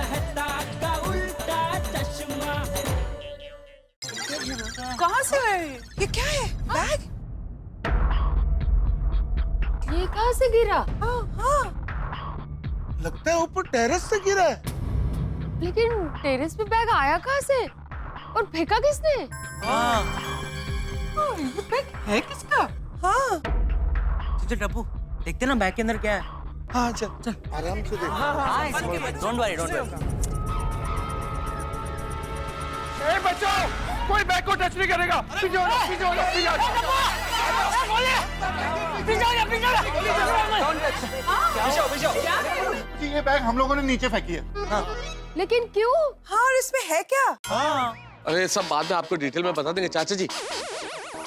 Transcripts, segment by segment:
कहता का उल्टा चश्मा। कहाँ से आए? ये क्या है? बैग? ये कहाँ से गिरा? हाँ। लगता है ऊपर टेरेस से गिरा है। लेकिन टेरेस पे बैग आया कहाँ से? और फेंका किसने? ये बैग है किसका? हाँ। तुझे डब्बू देखते ना बैग के अंदर क्या है। हाँ चल आराम से देख। Don't worry don't worry. ए बच्चों, कोई बैग को टच नहीं करेगा। पीछे हो जाओ, पीछे हो जाओ, पीछे हो जाओ। ये बैग हम लोगों ने नीचे फेंकी है। लेकिन क्यों? हाँ, और इसमें है क्या? अरे सब बाद में आपको डिटेल में बता देंगे। चाचा जी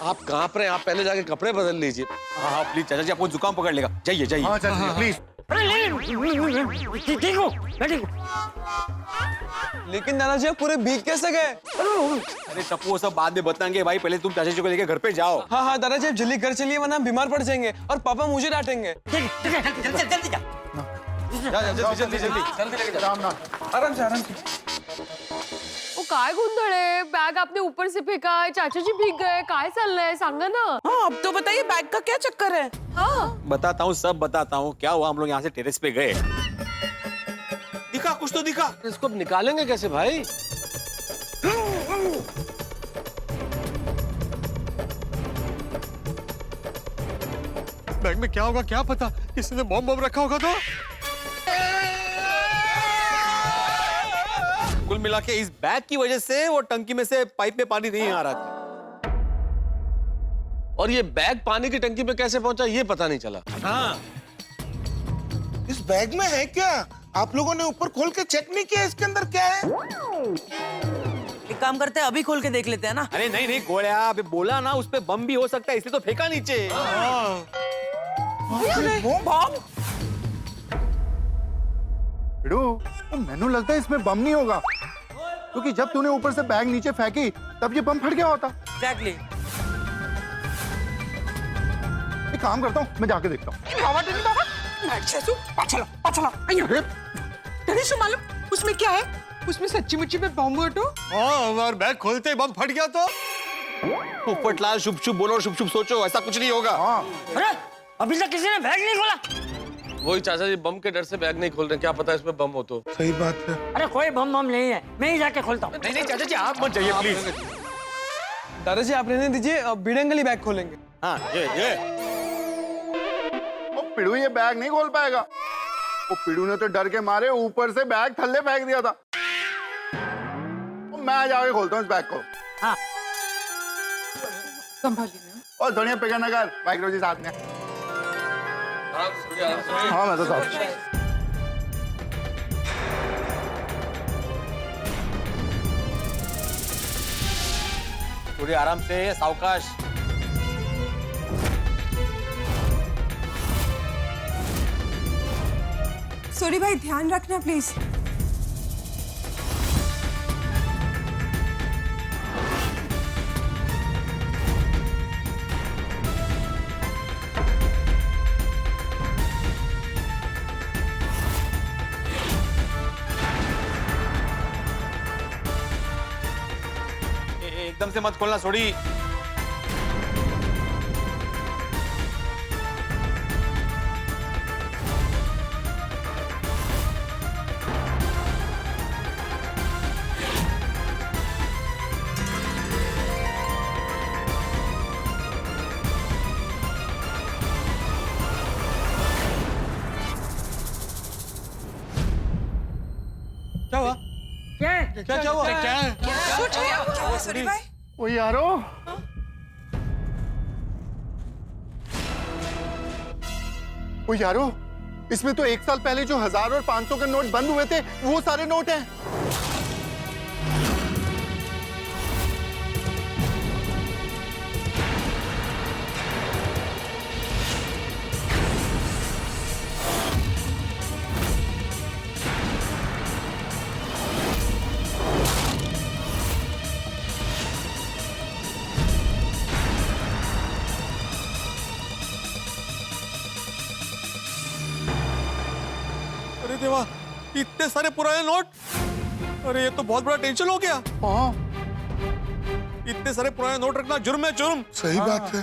आप कहाँ पर हैं? आप पहले जाके कपड़े बदल लीजिए। हाँ प्लीज चाचा जी, आपको जुकाम पकड़ लेगा। जाइए जाइए। हाँ चल प्लीज। ठीक हूँ मैं ठीक हूँ। लेकिन दादाजी आप पूरे भीग कैसे गए? अरे टप्पू वो सब बाद में बताएंगे भाई, पहले तुम चाचा जी को लेके घर पे जाओ। हाँ हाँ दादाजी आप जल्दी घर चलिए वरना हम बीमार पड़ जाएंगे और पापा मुझे डांटेंगे। जल्दी जा। जल्दी लेके जाओ। आराम से। वो काय गोंधळ है? बैग आपने ऊपर से फेंका है, चाचा जी भीग गए, काय चाललंय सांगा ना। हाँ, अब तो बताइए बैग का क्या चक्कर है? हाँ बताता हूँ, सब बताता हूँ। क्या हुआ, हम लोग यहाँ से टेरेस पे गए। दिखा कुछ तो दिखा। इसको अब निकालेंगे कैसे भाई? बैग में क्या होगा क्या पता, किसी ने बॉम्ब रखा होगा तो। कुल मिला के इस बैग की वजह से वो टंकी में से पाइप में पानी नहीं आ रहा था। और ये बैग पानी की टंकी में कैसे पहुंचा ये पता नहीं चला। हाँ इस बैग में है क्या? आप लोगों ने ऊपर खोल के चेक नहीं किया इसके अंदर क्या है? एक काम करते हैं, अभी खोल के देख लेते हैं ना। अरे नहीं गोळ्या, अभी बोला ना उस पे बम भी हो सकता है, इसलिए तो फेंका नीचे। बॉम्ब? मैनू लगता है इसमें बम नहीं होगा, क्योंकि जब तूने ऊपर से बैग नीचे फेंकी तब ये बम फट गया होता। एग्जैक्टली। एक काम करता हूँ, मैं जाके देखता हूँ। मालूम उसमें क्या है? उसमें सच्ची मुच्ची में बॉम्ब हो तो? हाँ, और बैग खोलते ही बम फट गया तो। पोपटलाल शुभ शुभ बोलो और शुभ शुभ सोचो, ऐसा कुछ नहीं होगा। हाँ अरे अभी तक किसी ने बैग नहीं खोला। वही चाचा जी बम के डर से बैग नहीं खोल रहे, क्या पता इसमें बम हो तो। सही बात है। अरे कोई बम नहीं है, मैं ही जाके खोलता हूँ। नहीं चाचा जी आप मत जाइए प्लीज। दादाजी आप रहने दीजिए, बिडंगली बैग खोलेंगे। हाँ ये वो पिड़ू ये बैग नहीं खोल पाएगा। वो पिड़ू ने तो डर के मारे ऊपर से बैग थल्ले फेंक दिया था। मैं जाके खोलता हूँ इस बैग को। हाँ संभालिए। और धनिया पिघलना कर, माइक्रो जी साथ में। हाँ मैं तो साथ। थोड़ी आराम से, सावकाश। सॉरी भाई, ध्यान रखना प्लीज। एकदम से मत खोलना सोडी। क्या हुआ? क्या हुआ? क्या सॉरी भाई? ओ यारो, ओ यारो, इसमें तो 1 साल पहले जो 1000 और 500 के नोट बंद हुए थे वो सारे नोट हैं। अरे देवा, इतने सारे पुराने नोट, अरे ये तो बहुत बड़ा टेंशन हो गया। हाँ इतने सारे पुराने नोट रखना जुर्म है, जुर्म। सही बात है।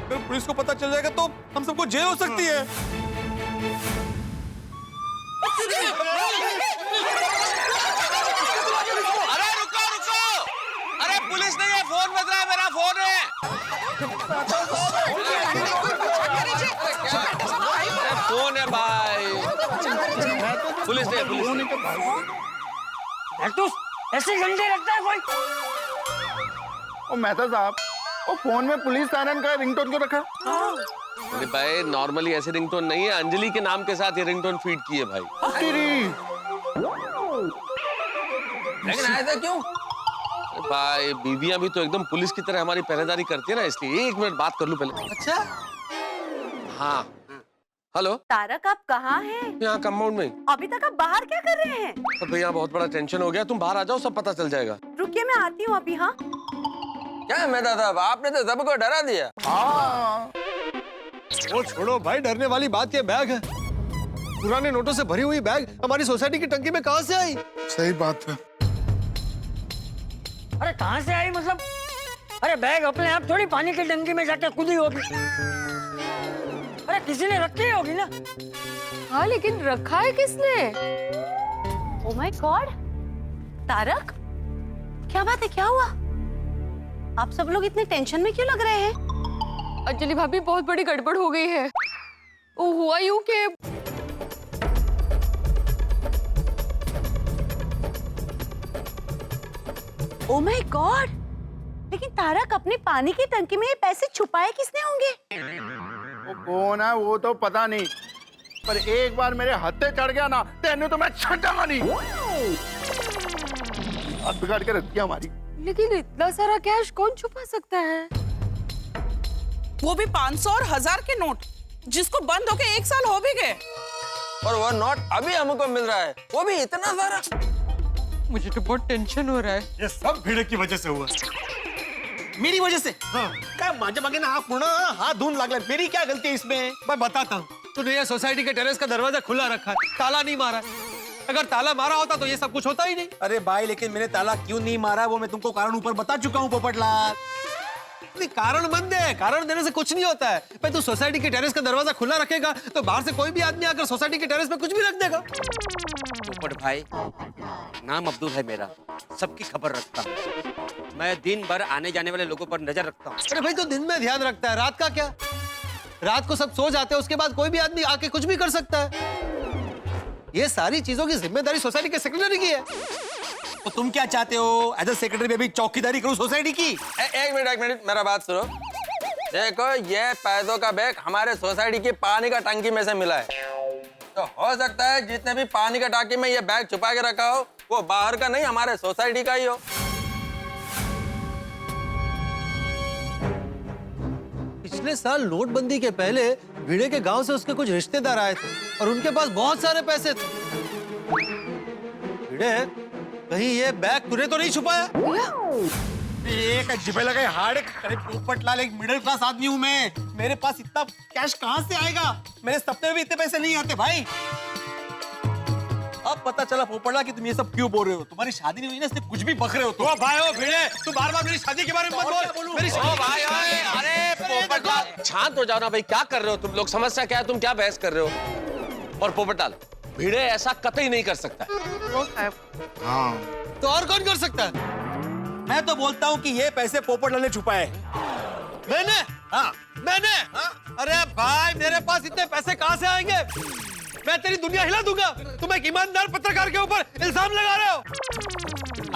अगर पुलिस को पता चल जाएगा तो हम सबको जेल हो सकती है। अरे रुको रुको, अरे पुलिस नहीं है, फोन बज रहा है, मेरा फोन है। अरे फोन है भाई, पुलिस नहीं है, पुलिस नहीं। ऐसे घंटे रखता है कोई? ओ मेहता साहब, ओ फोन में पुलिस सायरन का रिंगटोन क्यों रखा? अरे भाई नॉर्मली ऐसे रिंगटोन नहीं है, अंजलि के नाम के साथ ये रिंगटोन फीड की है भाई। लेकिन ऐसा क्यों? अरे भाई बीवियां भी तो एकदम पुलिस की तरह हमारी पहरेदारी करती है ना, इसलिए। एक मिनट बात कर लूं पहले। अच्छा, हाँ हेलो, तारक आप कहाँ हैं? यहाँ कंपाउंड में। अभी तक आप बाहर क्या कर रहे हैं? तो भैया बहुत बड़ा टेंशन हो गया, तुम बाहर आ जाओ, सब पता चल जाएगा। रुकिए मैं आती हूँ अभी। हाँ क्या मेहता साहब, आपने तो सबको डरा दिया। वो छोड़ो भाई, डरने वाली बात ये बैग है। पुराने नोटों से भरी हुई बैग हमारी सोसाइटी की टंकी में कहां से आई? सही बात है। अरे कहाँ से आई मतलब? अरे बैग अपने आप थोड़ी पानी की टंकी में जाके कूदी होगी। अरे किसी ने रखी होगी ना। हाँ लेकिन रखा है किसने? ओह माय गॉड, तारक क्या बात है, क्या हुआ? आप सब लोग इतने टेंशन में क्यों लग रहे हैं? अंजलि भाभी बहुत बड़ी गड़बड़ हो गई है। वो हुआ यूं कि ओह माय गॉड, लेकिन तारक अपनी पानी की टंकी में ये पैसे छुपाए किसने होंगे? वो कौन है वो तो पता नहीं, पर एक बार मेरे हत्थे चढ़ गया ना, तेनू तो मैं छटांगा नहीं। हाथ बिगाड़ के रख दिया हमारी। लेकिन इतना सारा कैश कौन छुपा सकता है? वो भी 500 और 1000 के नोट, जिसको बंद होके 1 साल हो भी गए। और वो नोट अभी हमको मिल रहा है, वो भी इतना सारा। मुझे तो बहुत टेंशन हो रहा है। ये सब भिड़े की वजह से हुआ। मेरी वजह से? हाँ। क्या माझ्या मागे ना हाथ धुन लागला, मेरी क्या गलती है इसमें? मैं बताता हूँ। तूने ये सोसाइटी के टेरेस का दरवाजा खुला रखा है, ताला नहीं मारा। अगर ताला मारा होता तो ये सब कुछ होता ही नहीं। अरे भाई लेकिन मैंने ताला क्यों नहीं मारा वो मैं तुमको कारण ऊपर बता चुका हूँ पोपटलाल। नहीं कारण बंद है, कारण देने से कुछ नहीं होता है। भाई तू सोसाइटी के टेरेस का दरवाजा खुला रखेगा तो बाहर से कोई भी आदमी आकर सोसाइटी के टेरेस पे कुछ भी रख देगा। पोपट भाई, नाम अब्दुल है मेरा, सबकी खबर रखता हूँ मैं, दिन भर आने जाने वाले लोगों पर नजर रखता हूँ। अरे भाई तो दिन में ध्यान रखता है, रात का क्या? रात को सब सो जाते हैं, उसके बाद कोई भी आदमी आके कुछ भी कर सकता है। ये सारी चीजों की जिम्मेदारी सोसाइटी के सेक्रेटरी की है। तो तुम क्या चाहते हो? एज अ सेक्रेटरी भी अभी चौकीदारी करूं सोसाइटी की? एक मिनट मेरा बात सुनो। देखो ये पैसों का बैग हमारे सोसाइटी की पानी का टंकी में से मिला है, तो हो सकता है जितने भी पानी का टंकी में ये बैग छुपा के रखा हो वो बाहर का नहीं, हमारे सोसाइटी का ही हो। पिछले साल नोटबंदी के पहले भिड़े के गांव से उसके कुछ रिश्तेदार आए थे और उनके पास बहुत सारे पैसे थे। भिड़े कहीं ये बैग तूने तो नहीं छुपाया? एक जिबे लगे हार्ड। अरे पोपटलाल एक मिडिल क्लास आदमी हूं मैं, मेरे पास इतना कैश कहां से आएगा? मेरे सपने में भी इतने पैसे नहीं आते भाई। अब पता चला पोपटलाल कि तुम ये सब क्यों बोल रहे हो। तुम्हारी शादी नहीं हुई ना, इसलिए कुछ भी बक रहे हो। तो भाई ओ भिड़े, तू बार-बार मेरी शादी के बारे में मत बोल। मेरी ओ भाई ओए, अरे पोपटलाल शांत हो जाओ ना भाई, क्या कर रहे हो तुम लोग? समस्या क्या है? तुम क्या बहस कर रहे हो? और पोपटलाल, भिड़े ऐसा कतई नहीं कर सकता। हाँ तो और कौन कर सकता है? मैं तो बोलता हूँ कि ये पैसे पोपटलाल ने छुपाए। मैंने? हाँ मैंने? हाँ? अरे भाई मेरे पास इतने पैसे कहाँ से आएंगे? मैं तेरी दुनिया हिला दूंगा। तुम एक ईमानदार पत्रकार के ऊपर इल्जाम लगा रहे हो।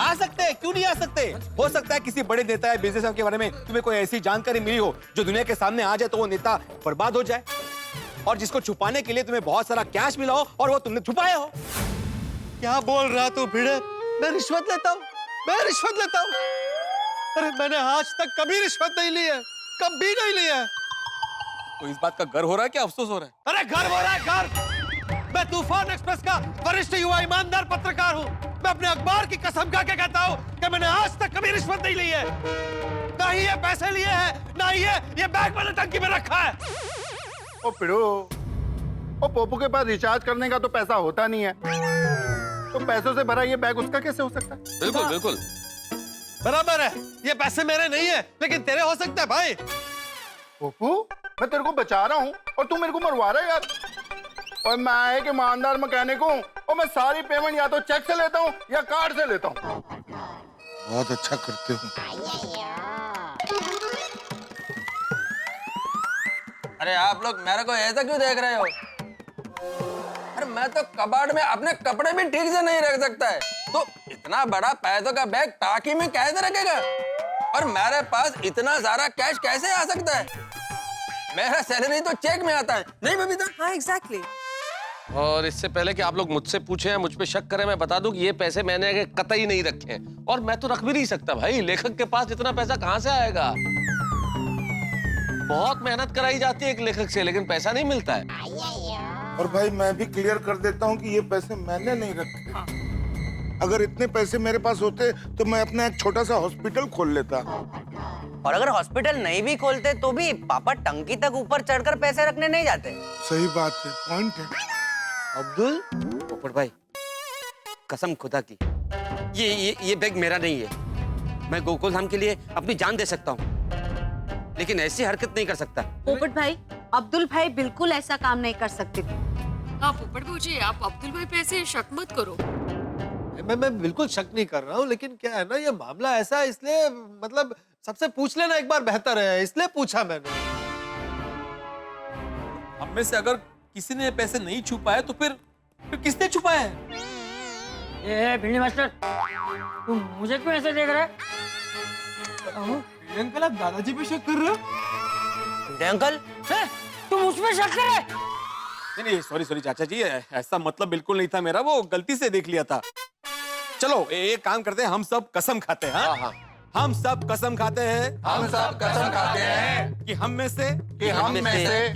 आ सकते हैं, क्यों नहीं आ सकते? हो सकता है किसी बड़े नेता या बिजनेसमैन के बारे में तुम्हें कोई ऐसी जानकारी मिली हो जो दुनिया के सामने आ जाए तो वो नेता बर्बाद हो जाए, और जिसको छुपाने के लिए तुम्हें बहुत सारा कैश मिला हो और वो तुमने छुपाया हो। क्या बोल रहा तू भिड़े? मैं रिश्वत लेता हूँ? मैं रिश्वत लेता हूँ? अरे मैंने आज तक कभी रिश्वत नहीं ली है, कभी नहीं ली है। तो इस बात का गर्व हो रहा है क्या अफसोस हो रहा है? अरे गर्व हो रहा है, गर्व। मैं तूफान एक्सप्रेस का वरिष्ठ युवा ईमानदार पत्रकार हूँ। मैं अपने अखबार की कसम खा के कहता हूँ कि मैंने आज तक कभी रिश्वत नहीं ली है। ना ही ये पैसे लिए हैं, ना ही ये बैग मैंने टंकी में रखा है। ओ पिड़ो, ओ और पोपो के पास रिचार्ज करने का तो पैसा होता नहीं है, तो पैसों से भरा ये बैग उसका कैसे हो सकता है? बिल्कुल बिल्कुल बराबर है, ये पैसे मेरे नहीं है लेकिन तेरे हो सकते हैं भाई। पोपो, मैं तेरे को बचा रहा हूँ और तू मेरे को मरवा रहा है यार। और मैं एक ईमानदार मैकेनिक हूँ और मैं सारी पेमेंट या तो चेक से लेता हूँ या कार्ड से लेता हूँ। बहुत अच्छा करते हो। अरे आप लोग मेरे को ऐसा क्यों देख रहे हो? अरे मैं तो कबाड़ में अपने कपड़े भी ठीक से नहीं रख सकता है, तो इतना बड़ा पैसों का बैग टाकी में कैसे रखेगा? और मेरे पास इतना सारा कैश कैसे आ सकता है? मेरा सैलरी तो चेक में आता है, नहीं बबीता? हाँ एग्जैक्टली। और इससे पहले कि आप लोग मुझसे पूछे या मुझ पे शक करें, मैं बता दूं कि ये पैसे मैंने कतई नहीं रखे हैं और मैं तो रख भी नहीं सकता भाई। लेखक के पास इतना पैसा कहां से आएगा? बहुत मेहनत कराई जाती है एक लेखक से, लेकिन पैसा नहीं मिलता है। और भाई मैं भी क्लियर कर देता हूँ कि ये पैसे मैंने नहीं रखे। अगर इतने पैसे मेरे पास होते तो मैं अपना एक छोटा सा हॉस्पिटल खोल लेता। और अगर हॉस्पिटल नहीं भी खोलते तो भी पापा टंकी तक ऊपर चढ़कर पैसे रखने नहीं जाते। सही बात है, पॉइंट है। अब्दुल, पोपट भाई, कसम खुदा की, ये बैग मेरा नहीं है। मैं गोकुल धाम के लिए अपनी जान दे सकता हूँ, लेकिन ऐसी हरकत नहीं कर सकता। पोपट भाई, अब्दुल भाई बिल्कुल ऐसा काम नहीं कर सकते। हाँ पोपट भाई, आप अब्दुल भाई पे ऐसे शक मत करो। मैं बिल्कुल शक नहीं कर रहा हूँ, लेकिन क्या है ना, ये मामला ऐसा है, इसलिए मतलब सबसे पूछ लेना एक बार बेहतर है, इसलिए पूछा मैंने। हम में से अगर किसी ने पैसे नहीं छुपाए तो फिर किसने छुपाए हैं? ए भिंडी मास्टर, तुम मुझे क्यों ऐसे देख रहे है? अंकल आप दादाजी पे शक कर रहे हो? अंकल, तुम उसमें शक कर रहे? नहीं सॉरी चाचा जी, ऐसा मतलब बिल्कुल नहीं था मेरा, वो गलती से देख लिया था। चलो एक काम करते हैं, हम सब कसम खाते हैं। हाँ? हम सब कसम खाते हैं, हम सब कसम खाते हैं कि हम में से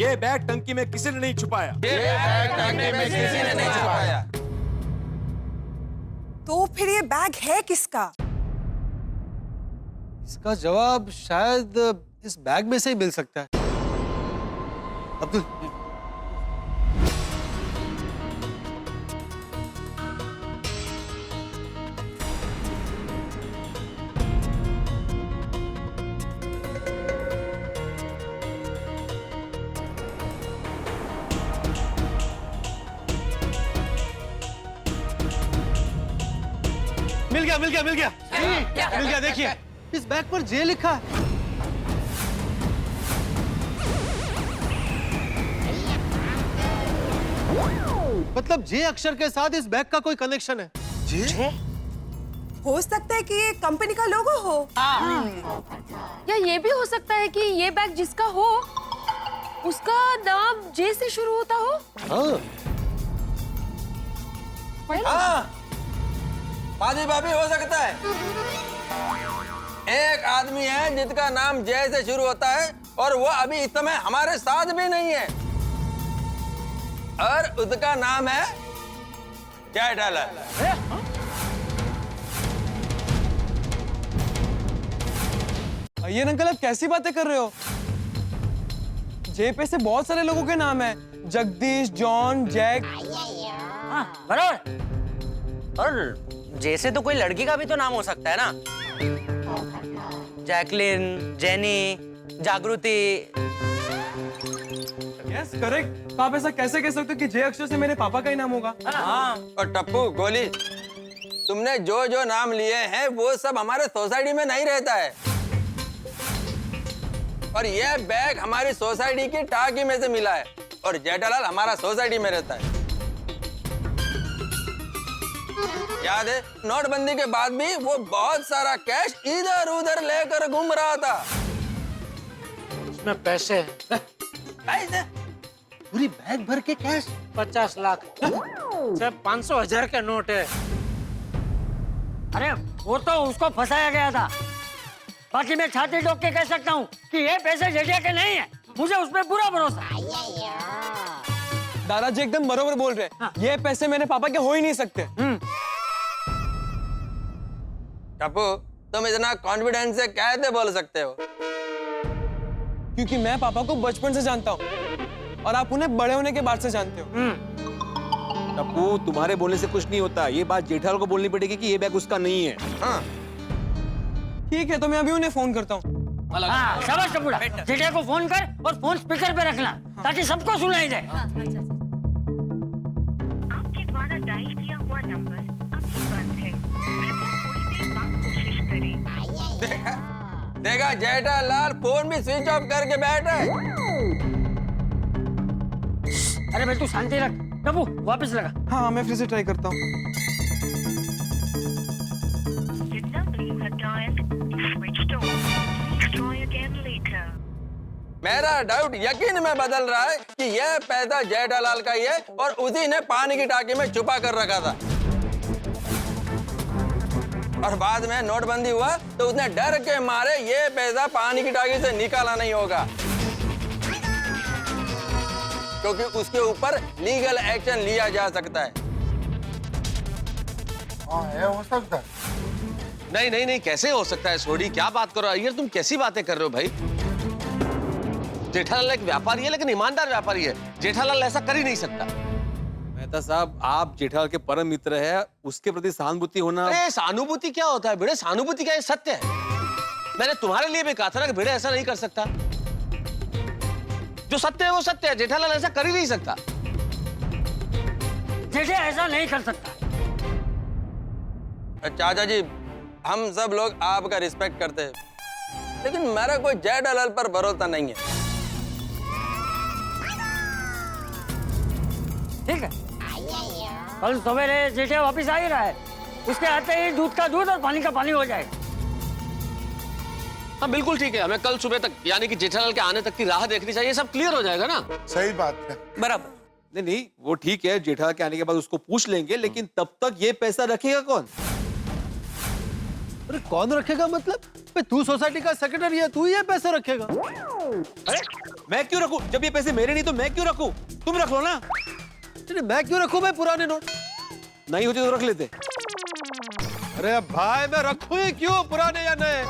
ये बैग टंकी में किसी ने नहीं छुपाया। बैग टंकी में किसी ने नहीं छुपाया। तो फिर ये बैग है किसका? इसका जवाब शायद इस बैग में से ही मिल सकता है। अब्दुल, मिल गया। देखिए इस बैग पर जे लिखा है। मतलब जे अक्षर के साथ इस बैग का कोई कनेक्शन है। जी? हो सकता है कि ये कंपनी का लोगो हो। या ये भी हो सकता है कि ये बैग जिसका हो उसका नाम जे से शुरू होता हो। हाँ, बाजी भाभी हो सकता है। एक आदमी है जिसका नाम जय से शुरू होता है और वो अभी इस समय हमारे साथ भी नहीं है, और उसका नाम है जय डालर। ये अंकल आप कैसी बातें कर रहे हो? जे पे से बहुत सारे लोगों के नाम है, जगदीश, जॉन, जैक। हाँ, बराबर। और जैसे तो कोई लड़की का भी तो नाम हो सकता है ना, जैकलिन, जेनी, जागृति। Yes correct. तो आप ऐसा कैसे कह सकते हो कि जे अक्षर से मेरे पापा का ही नाम होगा? हाँ। और टप्पू गोली, तुमने जो जो नाम लिए हैं वो सब हमारे सोसाइटी में नहीं रहता है, और यह बैग हमारी सोसाइटी की टाकी में से मिला है, और जेठालाल हमारा सोसाइटी में रहता है। याद है नोटबंदी के बाद भी वो बहुत सारा कैश इधर उधर लेकर घूम रहा था। उसमें पैसे पैसे? पूरी बैग भर के कैश? 50 लाख सिर्फ 500,000 के नोट है। अरे वो तो उसको फंसाया गया था, बाकी मैं छाती ठोक के कह सकता हूँ कि ये पैसे जेठिया के नहीं है। मुझे उस पर पूरा भरोसा। दादाजी एकदम बरोबर बोल रहे हैं। हाँ। ये पैसे मेरे पापा के हो ही नहीं सकते। टप्पू, तुम इतना कॉन्फिडेंस से कैसे बोल सकते हो? क्योंकि मैं पापा को बचपन से जानता हूँ। और आप उन्हें बड़े होने के बाद से जानते हो। टप्पू, तुम्हारे बोलने से कुछ नहीं होता। ये बात जेठालाल को बोलनी पड़ेगी कि ये बैग उसका नहीं है। हाँ ठीक है, तो मैं अभी उन्हें फोन करता हूँ। हाँ, शाबाश टप्पूड़ा। जेठिया को फोन कर और फोन स्पीकर पे रखना ताकि सबको सुनाई जाए। आपके द्वारा डायल किया हुआ नंबर अभी बंद है। कृपया थोड़ी देर बाद कोशिश करें। देखा जेठालाल फोन भी स्विच ऑफ करके बैठा है। अरे भाई तू शांति रख। टप्पू वापस लगा। हाँ, मैं फिर से ट्राई करता हूँ। The number you have dialed is switched off. Please try again later. मेरा डाउट यकीन में बदल रहा है कि यह पैसा जेठालाल का ही है और उसी ने पानी की टाकी में छुपा कर रखा था। और बाद में नोटबंदी हुआ तो उसने डर के मारे ये पैसा पानी की टाकी से निकाला नहीं होगा, क्योंकि उसके ऊपर लीगल एक्शन लिया जा सकता है। हाँ है, हो सकता है। नहीं नहीं नहीं, कैसे हो सकता है सोडी? क्या बात करो यार, तुम कैसी बातें कर रहे हो भाई? जेठालाल एक व्यापारी है, लेकिन ईमानदार व्यापारी है। जेठालाल ऐसा कर ही नहीं सकता। मेहता साहब, आप जेठालाल के परम मित्र है, उसके प्रति सहानुभूति होना। अरे सहानुभूति क्या होता है भिड़े? सहानुभूति क्या, ये सत्य है। मैंने तुम्हारे लिए भी कहा था ना कि भिड़े ऐसा नहीं कर सकता। जो सत्य है वो सत्य है। जेठालाल ऐसा कर ही नहीं सकता। जेठिया ऐसा नहीं कर सकता। चाचा जी, हम सब लोग आपका रिस्पेक्ट करते हैं, लेकिन मेरा कोई जेठालाल पर भरोसा नहीं है। ठीक है, कल सवेरे जेठिया वापस आ ही रहा है। उसके आते ही दूध का दूध और पानी का पानी हो जाएगा। हाँ बिल्कुल ठीक है, हमें कल सुबह तक यानी कि जेठालाल के आने तक की राह देखनी चाहिए। सब क्लियर हो जाएगा ना? सही बात है। बराबर। नहीं नहीं, वो ठीक है, जेठालाल के आने के बाद उसको पूछ लेंगे, लेकिन तब तक ये पैसा रखेगा कौन? अरे कौन रखेगा मतलब? तू सोसाइटी का सेक्रेटरी है, तू ये पैसे रखेगा? अरे मैं क्यों रखूं? जब ये पैसे मेरे नहीं तो मैं क्यों रखूं? तुम रख लो ना। अरे मैं क्यों रखूं? मैं पुराने नोट नहीं होते तो रख लेते। अरे भाई मैं रखूं ही क्यों, पुराने या नए?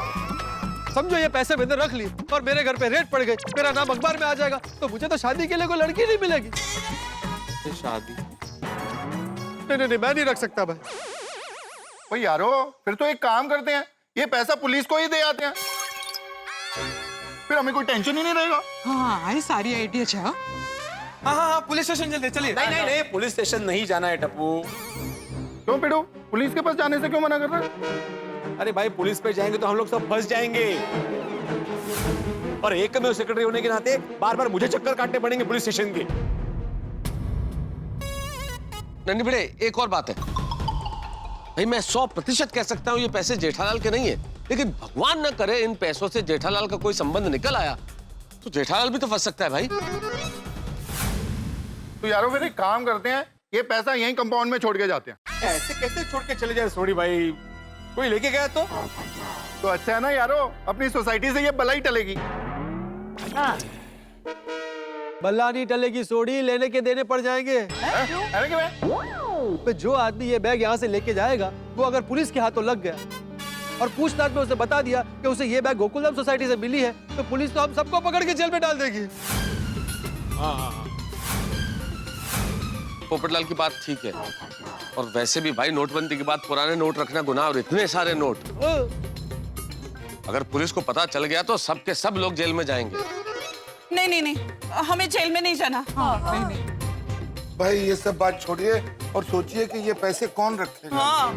समझो ये पैसे मैंने रख लिए और मेरे घर पे रेड पड़ गई, मेरा नाम अखबार में आ जाएगा, तो मुझे तो शादी के लिए कोई लड़की नहीं मिलेगी। शादी? नहीं नहीं नहीं, मैं नहीं रख सकता भाई। भाई यारो, फिर तो एक काम करते हैं, ये पैसा पुलिस को ही दे आते हैं, फिर हमें कोई टेंशन ही नहीं रहेगा। हाँ, ये सारी आइडिया अच्छा। हाँ हाँ हाँ, पुलिस स्टेशन चलते, चलिए। नहीं नहीं नहीं, पुलिस स्टेशन नहीं जाना है टप्पू। क्यों पिड़ू, पुलिस के पास जाने से क्यों मना कर रहा है? अरे भाई, पुलिस पे जाएंगे तो हम लोग सब फंस जाएंगे, और एक में सेक्रेटरी होने के नाते बार बार मुझे चक्कर काटने पड़ेंगे पुलिस स्टेशन के। नन्ही भिड़े, एक और बात है भाई, मैं 100% कह सकता हूँ ये पैसे जेठालाल के नहीं है, लेकिन भगवान न करे इन पैसों से जेठालाल का कोई संबंध निकल आया तो जेठालाल भी तो फंस सकता है भाई। तो यारो फिर एक काम करते हैं, ये पैसा यहीं कंपाउंड में छोड़ के जाते हैं। ऐसे कैसे छोड़ के चले जाए सोडी भाई? कोई लेके गया तो अच्छा है ना यारो, अपनी सोसाइटी से ये बलाई टलेगी। बल्ला नहीं टलेगी सोडी, लेने के देने पड़ जाएंगे। अरे क्यों? तो जो आदमी ये बैग यहाँ से लेके जाएगा, वो अगर पुलिस के हाथों लग गया और पूछताछ में उसे बता दिया कि उसे ये बैग गोकुलधाम सोसाइटी से मिली है, तो पुलिस तो हम सबको पकड़ के जेल में डाल देगी। पोपटलाल की बात ठीक है, और वैसे भी भाई नोटबंदी के बाद पुराने नोट रखना गुनाह, और इतने सारे नोट अगर पुलिस को पता चल गया तो सब के सब लोग जेल में जाएंगे। नहीं नहीं नहीं, हमें जेल में नहीं जाना। नहीं नहीं। भाई ये सब बात छोड़िए और सोचिए कि ये पैसे कौन रखेगा। हाँ।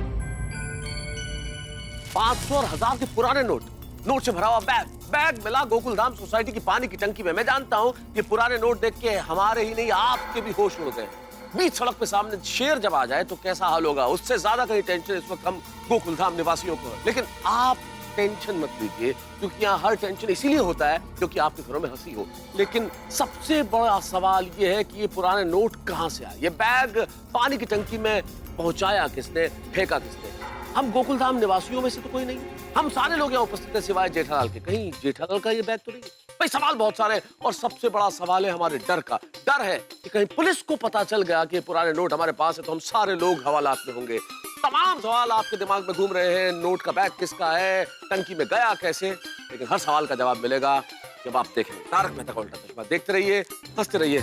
500 और 1000 के पुराने नोट से भरा हुआ बैग मिला गोकुलधाम सोसाइटी की पानी की टंकी में। मैं जानता हूँ ये पुराने नोट देख के हमारे ही नहीं आपके भी होश उड़ गए। बीच सड़क पे सामने शेर जब आ जाए तो कैसा हाल होगा, उससे ज्यादा कहीं टेंशन इस वक्त हम गोकुलधाम निवासियों को। लेकिन आप टेंशन मत लीजिए, क्योंकि यहाँ हर टेंशन इसीलिए होता है क्योंकि आपके घरों में हंसी हो। लेकिन सबसे बड़ा सवाल ये है कि ये पुराने नोट कहाँ से आए, ये बैग पानी की टंकी में पहुंचाया किसने, फेंका किसने? हम गोकुलधाम निवासियों में से तो कोई नहीं, हम सारे लोग यहाँ उपस्थित हैं सिवाय जेठालाल के। कहीं जेठालाल का ये बैग तो नहीं? भाई सवाल बहुत सारे हैं, और सबसे बड़ा सवाल है हमारे डर का। डर है कि कहीं पुलिस को पता चल गया कि पुराने नोट हमारे पास है तो हम सारे लोग हवालात में होंगे। तमाम सवाल आपके दिमाग में घूम रहे हैं, नोट का बैग किसका है, टंकी में गया कैसे, लेकिन हर सवाल का जवाब मिलेगा जब आप देखें तारक मेहता का उल्टा चश्मा। देखते रहिए, हंसते रहिए।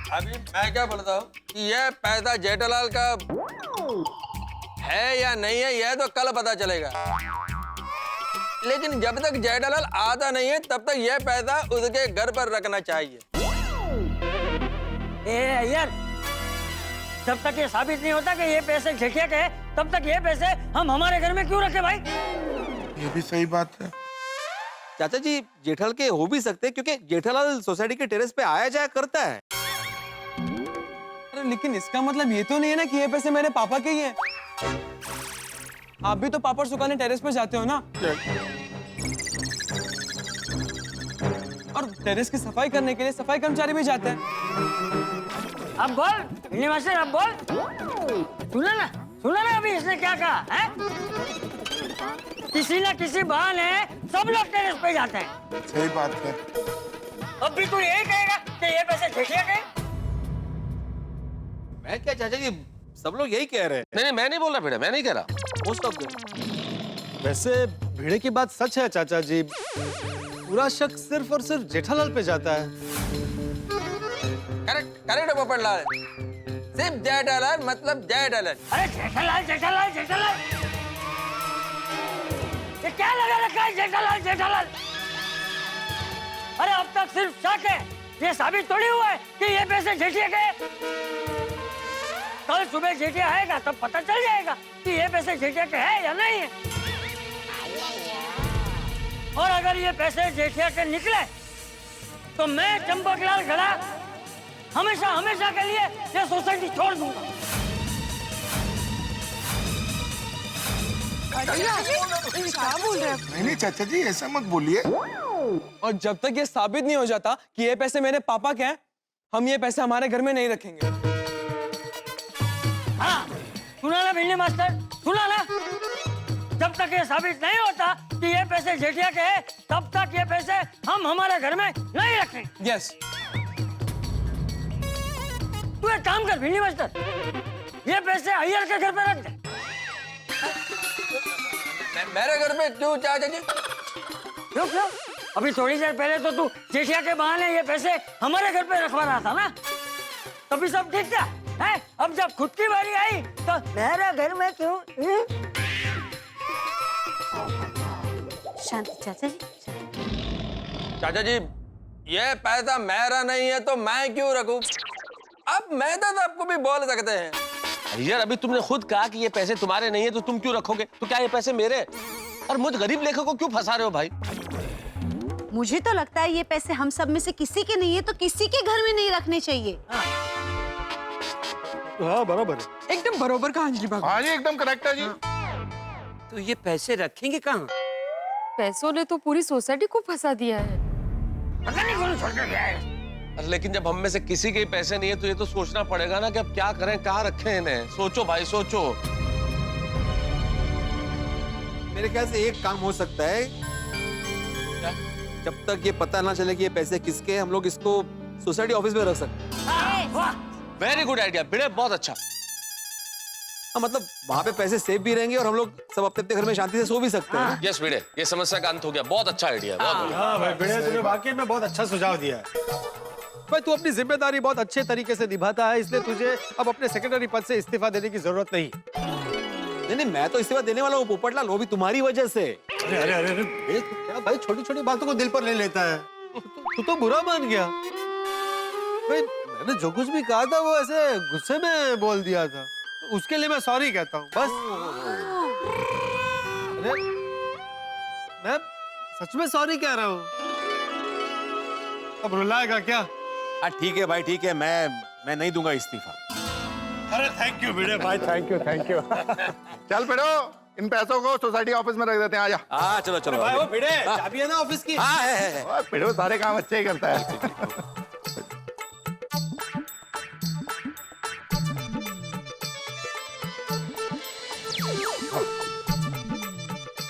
अभी मैं क्या बोलता हूँ कि ये पैसा जेठालाल का है या नहीं है, यह तो कल पता चलेगा। लेकिन जब तक जेठालाल आता नहीं है तब तक यह पैसा उसके घर पर रखना चाहिए। यार, जब तक ये साबित नहीं होता कि ये पैसे जेठिया के हैं, तब तक ये पैसे हम हमारे घर में क्यों रखे भाई? ये भी सही बात है। चाचा जी जेठालाल के हो भी सकते हैं क्योंकि जेठालाल सोसाइटी के टेरेस पे आया जाया करता है। अरे लेकिन इसका मतलब ये तो नहीं है ना कि ये पैसे मेरे पापा के ही हैं। आप भी तो पापड़ सुखाने टेरेस पे जाते हो ना, और टेरेस की सफाई करने के लिए सफाई कर्मचारी भी जाते हैं। अब बोल मास्टर, अब बोल। सुना ना अभी इसने क्या कहा है? किसी ना किसी बहाने सब लोग टेरेस पे जाते हैं। सही बात है। अब भी तू यही कहेगा कि ये पैसे जेठिया के? मैं क्या चाचा जी, सब लोग यही कह रहे हैं। नहीं, मैं नहीं बोल रहा बेटा, मैं नहीं कह रहा। Most of them. वैसे भिड़े की बात सच है चाचा जी, पूरा शक सिर्फ और सिर्फ जेठालाल पे जाता है। करेक्ट करेक्ट पोपटलाल, सिर्फ जेठालाल मतलब जेठालाल। अरे जेठालाल जेठालाल जेठालाल, ये क्या लगा रखा है जेठालाल जेठालाल? अरे अब तक सिर्फ शक है, ये साबित थोड़ी हुआ है कि ये पैसे जेठिया के। कल सुबह जेठिया आएगा तब पता चल जाएगा कि ये पैसे जेठिया के हैं या नहीं है। और अगर ये पैसे जेठिया के निकले तो मैं चंपकलाल घड़ा हमेशा हमेशा के लिए ये सोसाइटी छोड़ दूंगा। क्या बोल रहे हैं? नहीं चाचा जी, ऐसा मत बोलिए। और जब तक ये साबित नहीं हो जाता कि ये पैसे मेरे पापा के हैं, हम ये पैसे हमारे घर में नहीं रखेंगे। हाँ, सुना ना भिंडी मास्टर, सुना ना? जब तक ये साबित नहीं होता कि ये पैसे जेठिया के हैं, तब तक ये पैसे हम हमारे घर में नहीं रखेंगे। यस। तू एक काम कर भिंडी मास्टर, ये पैसे अय्यर के घर पे रख दे। मेरे घर पे क्यों चाचा जी? क्यों? अभी थोड़ी देर पहले तो तू जेठिया के बहाने ये पैसे हमारे घर पे रखवा रहा था ना, तभी सब ठीक था। है? अब जब खुद की बारी आई तो मेरे घर में क्यों? शांति चाचा जी। चाचा जी, ये पैसा मेरा नहीं है तो मैं क्यों रखूं? अब मैं तो आपको भी बोल सकते हैं। यार, अभी तुमने खुद कहा कि ये पैसे तुम्हारे नहीं है तो तुम क्यों रखोगे? तो क्या ये पैसे मेरे? और मुझ गरीब लेखक को क्यों फंसा रहे हो भाई? मुझे तो लगता है ये पैसे हम सब में से किसी के नहीं है तो किसी के घर में नहीं रखने चाहिए। हाँ बराबर है, एकदम बरोबर कहा अंजलि बाबू। हाँ जी, एकदम करेक्ट है जी। तो ये पैसे रखेंगे कहाँ? पैसों ने तो पूरी सोसाइटी को फंसा दिया है। पता नहीं कौन छोड़ के गया है। अरे लेकिन जब हम में से किसी के ही पैसे नहीं है तो ये तो सोचना पड़ेगा ना कि अब क्या करें, कहाँ रखें इन्हें। सोचो भाई, सोचो। मेरे ख्याल से एक काम हो सकता है। क्या? जब तक ये पता ना चले कि ये पैसे किसके हैं, हम लोग इसको सोसाइटी ऑफिस में रख सकते हैं। वेरी गुड आइडिया भिड़े, बहुत अच्छा। हाँ, मतलब वहाँ पे पैसे सेफ भी रहेंगे और हम लोग सब अपने अपने घर में शांति से सो भी सकते हैं। यस भिड़े, ये समस्या का अंत हो गया। बहुत अच्छा आइडिया है, बहुत बढ़िया। हाँ भाई भिड़े, तूने वाकई में बहुत अच्छा सुझाव दिया है। भाई तू अपनी जिम्मेदारी बहुत अच्छे तरीके से निभाता है, इसलिए तुझे अब अपने सेक्रेटरी पद से इस्तीफा देने की जरूरत नहीं। नहीं, मैं तो इस्तीफा देने वाला हूँ पोपटलाल, वो भी तुम्हारी वजह से। अरे अरे अरे अरे, तू क्या भाई छोटी छोटी बातों को दिल पर ले लेता है? तू तो बुरा मान गया भाई। मैंने जो कुछ भी कहा था वो ऐसे गुस्से में बोल दिया था, तो उसके लिए मैं सॉरी कहता हूँ बस। अरे मैं सच में सॉरी कह रहा हूँ। अब रुलाएगा क्या? हाँ ठीक है भाई, ठीक है, मैं नहीं दूंगा इस्तीफा। अरे थैंक यू भिड़े भाई, थैंक यू थैंक यू। चल बेटो, इन पैसों को सोसाइटी ऑफिस में रख देते हैं। आजा। हाँ चलो चलो। भाई वो भिड़े, चाबी है ना ऑफिस की? हाँ है। ओए बेटो, सारे काम अच्छे ही करता है।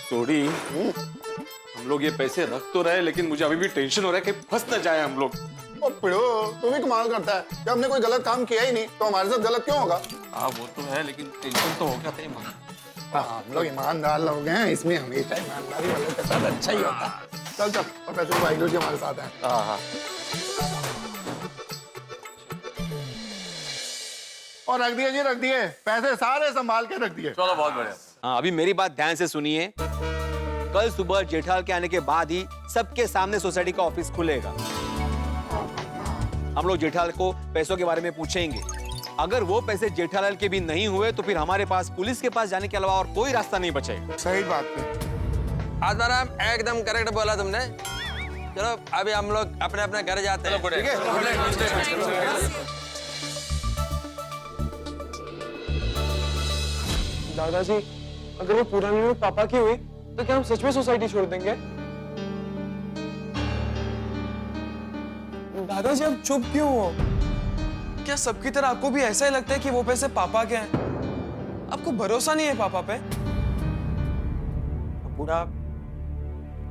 सॉरी, हम लोग ये पैसे रख तो रहे, लेकिन मुझे अभी भी टेंशन हो रहा है कि फंस न जाए हम लोग। ओ पिड़ो, तू भी कमाल करता है। जब हमने कोई गलत काम किया ही नहीं तो हमारे साथ गलत क्यों होगा? हाँ वो तो है, लेकिन टेंशन तो होगा। हम लोग ईमानदार लोग हैं, इसमें हमेशा ईमानदारी वालों के साथ अच्छा ही होता है। चल चल, और पैसे भाई जी हमारे साथ हैं। हाँ हाँ। और रख दिए जी, रख दिए पैसे सारे संभाल के रख दिए। चलो बहुत बढ़िया। हाँ, अभी मेरी बात ध्यान से सुनिए। कल सुबह जेठालाल के आने के बाद ही सबके सामने सोसाइटी का ऑफिस खुलेगा। हम लोग जेठालाल को पैसों के बारे में पूछेंगे। अगर वो पैसे जेठालाल के भी नहीं हुए तो फिर हमारे पास पुलिस के पास जाने के अलावा और कोई रास्ता नहीं बचेगा। सही बात है। आत्माराम एकदम करेक्ट बोला तुमने। चलो अभी हम लोग अपने अपने घर जाते हैं। ठीक है? दादाजी, अगर वो पुरानी नोट पापा की हुई तो क्या हम सच में सोसाइटी छोड़ देंगे? दादाजी, आप चुप क्यों हो? क्या सबकी तरह आपको भी ऐसा ही लगता है कि वो पैसे पापा के हैं? आपको भरोसा नहीं है पापा पे? पूरा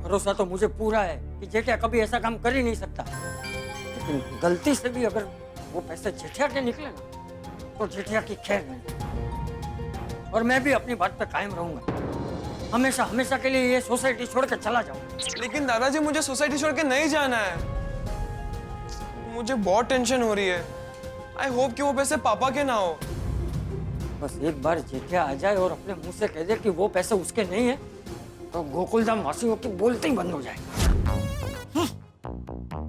भरोसा तो मुझे पूरा है कि जेठिया कभी ऐसा काम कर ही नहीं सकता, लेकिन गलती से भी अगर वो पैसे जेठिया के निकले ना तो जेठिया की खैर नहीं। और मैं भी अपनी बात पे कायम रहूंगा। हमेशा हमेशा के लिए ये सोसाइटी छोड़ के चला जाऊंगा। लेकिन दादाजी, मुझे सोसाइटी छोड़ के नहीं जाना है। मुझे बहुत टेंशन हो रही है। आई होप कि वो पैसे पापा के ना हो। बस एक बार जेठिया आ जाए और अपने मुंह से कह दे कि वो पैसे उसके नहीं है तो गोकुलधाम वासियों की बोलते ही बंद हो जाए।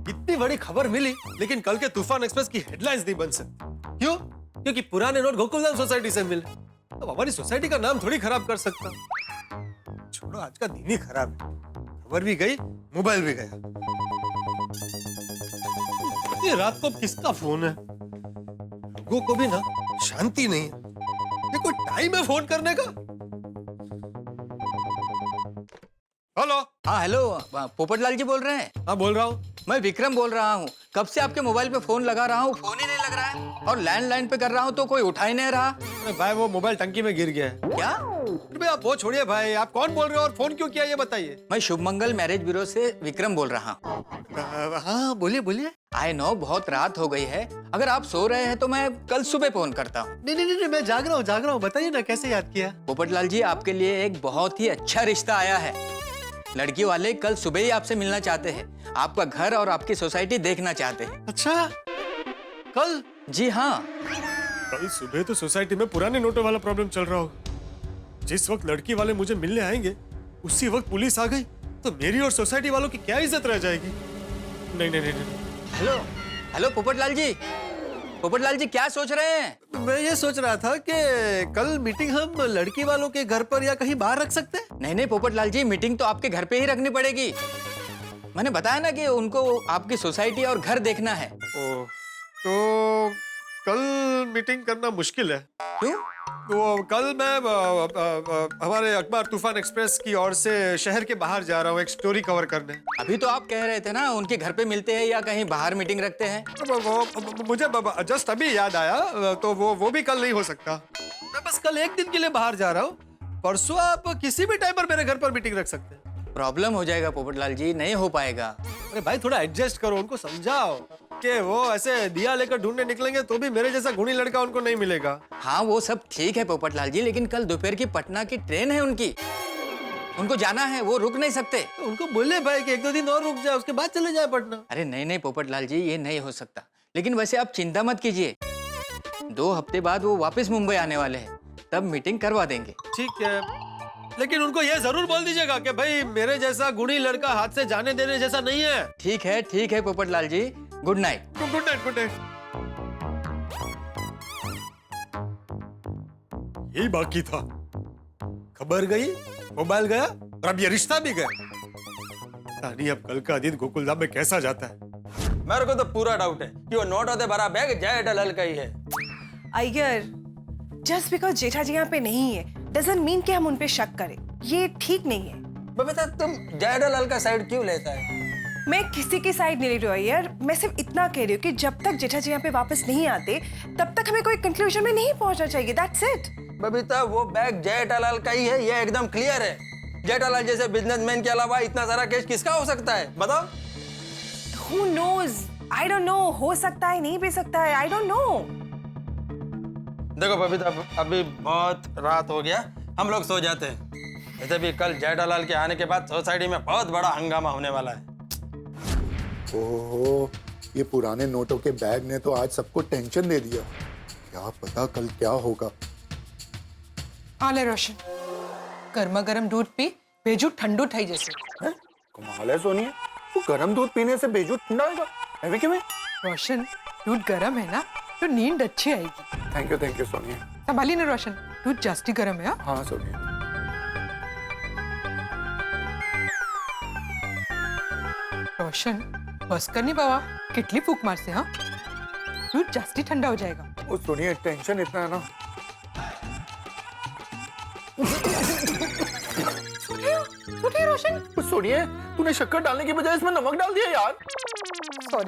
इतनी बड़ी खबर मिली लेकिन कल के तूफान एक्सप्रेस की हेडलाइंस नहीं बन सकती। क्यों? क्योंकि पुराने नोट गोकुलधाम सोसाइटी से मिले। अब हमारी सोसाइटी का नाम थोड़ी खराब कर सकता। छोड़ो, आज का दिन ही खराब है। खबर भी गई, मोबाइल भी गया। ये रात को किसका फोन है? लोगों को भी ना शांति नहीं है। ये कोई टाइम है फोन करने का? हेलो। हाँ हेलो, पोपटलाल जी बोल रहे हैं? हाँ बोल रहा हूँ। मैं विक्रम बोल रहा हूँ। कब से आपके मोबाइल पे फोन लगा रहा हूँ, फोन ही नहीं लग रहा है। और लैंडलाइन पे कर रहा हूँ तो कोई उठा ही नहीं रहा। अरे भाई, वो मोबाइल टंकी में गिर गया है। क्या? अरे आप वो छोड़िए भाई, आप कौन बोल रहे हो और फोन क्यों किया ये बताइए। मैं शुभ मंगल मैरिज ब्यूरो से विक्रम बोल रहा हूँ। हाँ बोलिए बोलिए। आई नो बहुत रात हो गई है। अगर आप सो रहे हैं तो मैं कल सुबह फोन करता हूँ। नहीं, मैं जाग रहा हूँ। बताइए ना कैसे याद किया। पोपटलाल जी, आपके लिए एक बहुत ही अच्छा रिश्ता आया है। लड़की वाले कल सुबह ही आपसे मिलना चाहते हैं। आपका घर और आपकी सोसाइटी देखना चाहते हैं। अच्छा, कल? जी हाँ। कल सुबह तो सोसाइटी में पुराने नोटों वाला प्रॉब्लम चल रहा हो। जिस वक्त लड़की वाले मुझे मिलने आएंगे उसी वक्त पुलिस आ गई तो मेरी और सोसाइटी वालों की क्या इज्जत रह जाएगी। नहीं। हेलो हेलो पोपटलाल जी। पोपटलाल जी क्या सोच रहे हैं? मैं ये सोच रहा था कि कल मीटिंग हम लड़की वालों के घर पर या कहीं बाहर रख सकते हैं। नहीं पोपटलाल जी, मीटिंग तो आपके घर पे ही रखनी पड़ेगी। मैंने बताया ना कि उनको आपकी सोसाइटी और घर देखना है। तो कल मीटिंग करना मुश्किल है। क्यों? तो कल मैं हमारे अखबार तूफान एक्सप्रेस की ओर से शहर के बाहर जा रहा हूँ एक स्टोरी कवर करने। अभी तो आप कह रहे थे ना उनके घर पे मिलते हैं या कहीं बाहर मीटिंग रखते हैं। मुझे जस्ट अभी याद आया, तो वो भी कल नहीं हो सकता। मैं बस कल एक दिन के लिए बाहर जा रहा हूँ। परसों आप किसी भी टाइम पर मेरे घर पर मीटिंग रख सकते हैं। प्रॉब्लम हो जाएगा पोपटलाल जी, नहीं हो पाएगा। अरे भाई थोड़ा एडजस्ट करो, उनको समझाओ कि वो ऐसे दिया लेकर ढूंढने निकलेंगे तो भी मेरे जैसा गुणी लड़का उनको नहीं मिलेगा। हाँ वो सब ठीक है पोपटलाल जी, लेकिन कल दोपहर की पटना की ट्रेन है उनकी, उनको जाना है, वो रुक नहीं सकते। तो उनको बोले भाई कि एक दो दिन और रुक जाए, उसके बाद चले जाए पटना। अरे नहीं पोपटलाल जी, ये नहीं हो सकता। लेकिन वैसे आप चिंता मत कीजिए, 2 हफ्ते बाद वो वापस मुंबई आने वाले हैं, तब मीटिंग करवा देंगे। ठीक है, लेकिन उनको ये जरूर बोल दीजिएगा कि भाई मेरे जैसा गुणी लड़का हाथ से जाने देने जैसा नहीं है। ठीक है पोपटलाल जी, गुड नाइट। Good night. यही बाकी था। खबर गई, मोबाइल गया और अब ये रिश्ता भी गया। पता नहीं अब कल का दिन गोकुलधाम में कैसा जाता है। मेरे को तो पूरा डाउट है कि वो नोटों से भरा बैग जेठालाल का ही है। अय्यर, जस्ट बिकॉज जेठा जी यहाँ पे नहीं है डजंट मीन कि हम उन पे शक करें। ये ठीक नहीं है। बबीता, तुम जेठालाल का साइड क्यों लेता है? मैं किसी की साइड नहीं ले रही हूँ यार, मैं सिर्फ इतना कह रही हूँ कि जब तक जेठा जी यहाँ पे वापस नहीं आते तब तक हमें कोई कंक्लूजन में नहीं पहुंचना चाहिए। That's it. बबीता, वो बैग जेठालाल का ही है, ये एकदम क्लियर है। जेठालाल जैसे बिजनेसमैन के अलावा इतना सारा केस किसका हो सकता है, बताओ? Who knows? I don't know. हो सकता है, नहीं भी सकता है, I don't know. देखो बबीता, अभी बहुत रात हो गया, हम लोग सो जाते हैं। वैसे भी कल जेठालाल के आने के बाद सोसाइटी में बहुत बड़ा हंगामा होने वाला है। ओहो, ये पुराने नोटों के बैग ने तो आज सबको टेंशन दे दिया। क्या पता कल क्या होगा। आले रोशन, गर्मा गर्म दूध पी, भेजू ठंडू ठाई जैसे। कमाल है सोनी, वो गर्म दूध पीने से बेजू ठंडा होगा। ऐसे क्यों? रोशन, दूध गर्म है ना तो नींद अच्छी आएगी। Thank you Soni. संभाली ना रोशन, दूध जास्ती गर्म है। हाँ हाँ सोनी। रोशन, बस कर नहीं बाबा, कितली फूक मार से। हाँ, दूध जास्ती ठंडा हो जाएगा। वो सुनिए, टेंशन इतना है ना। सुनिए रोशन, सुनिए, तूने शक्कर डालने की बजाय इसमें नमक डाल दिया यार।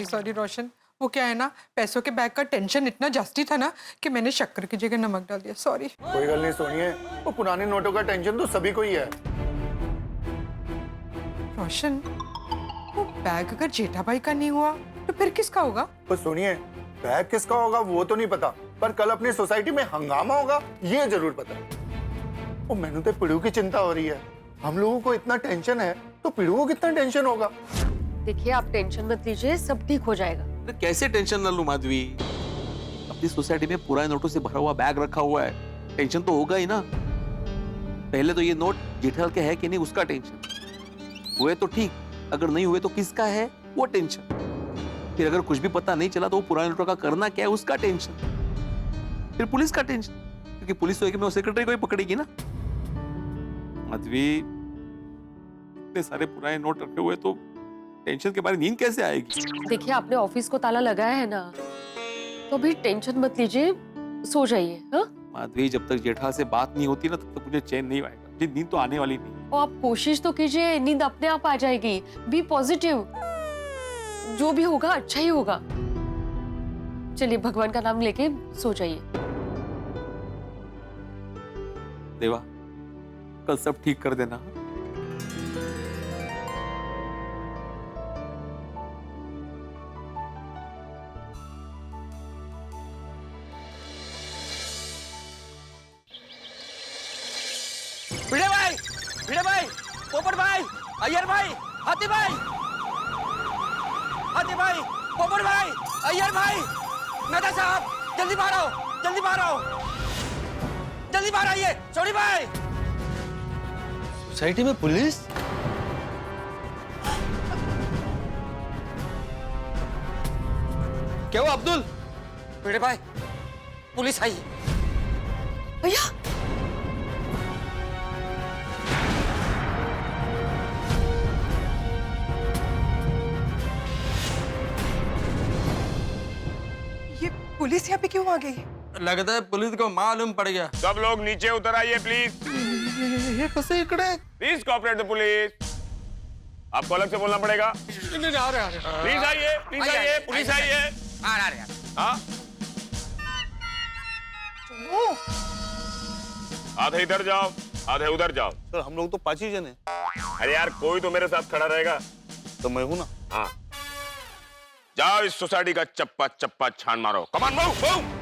सॉरी रोशन, वो क्या है ना, पैसों के बैग का टेंशन इतना जास्ती था ना कि मैंने शक्कर की जगह नमक डाल दिया। सॉरी। कोई गल नहीं सोनिए, वो पुराने नोटों का टेंशन तो सभी को ही है। रोशन, वो बैग अगर जेठाबाई का नहीं हुआ तो फिर किसका होगा? तो सुनिए, बैग किसका होगा वो तो नहीं पता, पर कल अपनी सोसाइटी में हंगामा होगा ये जरूर पता है। वो मैंने तो पिड़ू की चिंता हो रही है। हम लोगों को इतना टेंशन है तो पिड़ू को कितना टेंशन होगा। देखिए, आप टेंशन मत लीजिए, सब ठीक हो जाएगा। तो कैसे टेंशन न लूं माधवी? अपनी सोसाइटी में पुराने नोटों से भरा हुआ बैग रखा हुआ है, टेंशन तो होगा ही ना। पहले तो ये नोट जेठालाल के है कि नहीं उसका टेंशन। हुए तो ठीक, अगर नहीं हुए तो किसका है वो टेंशन। फिर अगर कुछ भी पता नहीं चला तो वो पुराने नोटों का करना क्या है उसका टेंशन। फिर पुलिस का टेंशन, क्योंकि पुलिस तो एक में सेक्रेटरी को ही पकड़ेगी ना। माधवी, इतने सारे पुराने नोट रखे हुए तो टेंशन के बारे नींद कैसे आएगी? देखिए, आपने ऑफिस को ताला लगाया है ना, तो अभी टेंशन मत लीजिए, सो जाइए। हाँ माधवी, जब तक जेठालाल से बात नहीं होती ना तब तक मुझे चैन नहीं आएगा। मुझे नींद तो आने वाली नहीं। और आप कोशिश तो कीजिए, नींद अपने आप आ जाएगी। बी पॉजिटिव, जो भी होगा अच्छा ही होगा। चलिए, भगवान का नाम लेके सो जाइए। देवा, कल सब ठीक कर देना। भिड़े भाई, पोपट भाई, अय्यर भाई, हाथी भाई, पोपट भाई, अय्यर भाई, मेहता साहब, जल्दी बाहर आओ, जल्दी बाहर आओ, जल्दी बाहर आइए, सोनी भाई। सोसाइटी में पुलिस? क्या हुआ अब्दुल? भिड़े भाई, पुलिस आई है। भैया, पुलिस यहाँ पे क्यों आ गई? लगता है पुलिस को मालूम पड़ गया। सब लोग नीचे उतर आइए प्लीज। ये कैसे इकड़े? Please cooperate the police. आपको अलग से बोलना पड़ेगा। नहीं, आ रहे। प्लीज आइए, प्लीज आइए, पुलिस आइए। आ रहे। हाँ, आधे इधर जाओ, आधे उधर जाओ। सर, हम लोग तो 5 ही जन हैं। अरे यार, कोई तो मेरे साथ खड़ा रहेगा। तो मैं हूं ना। हाँ, जाओ इस सोसाइटी का चप्पा चप्पा छान मारो। कमान मूव मूव।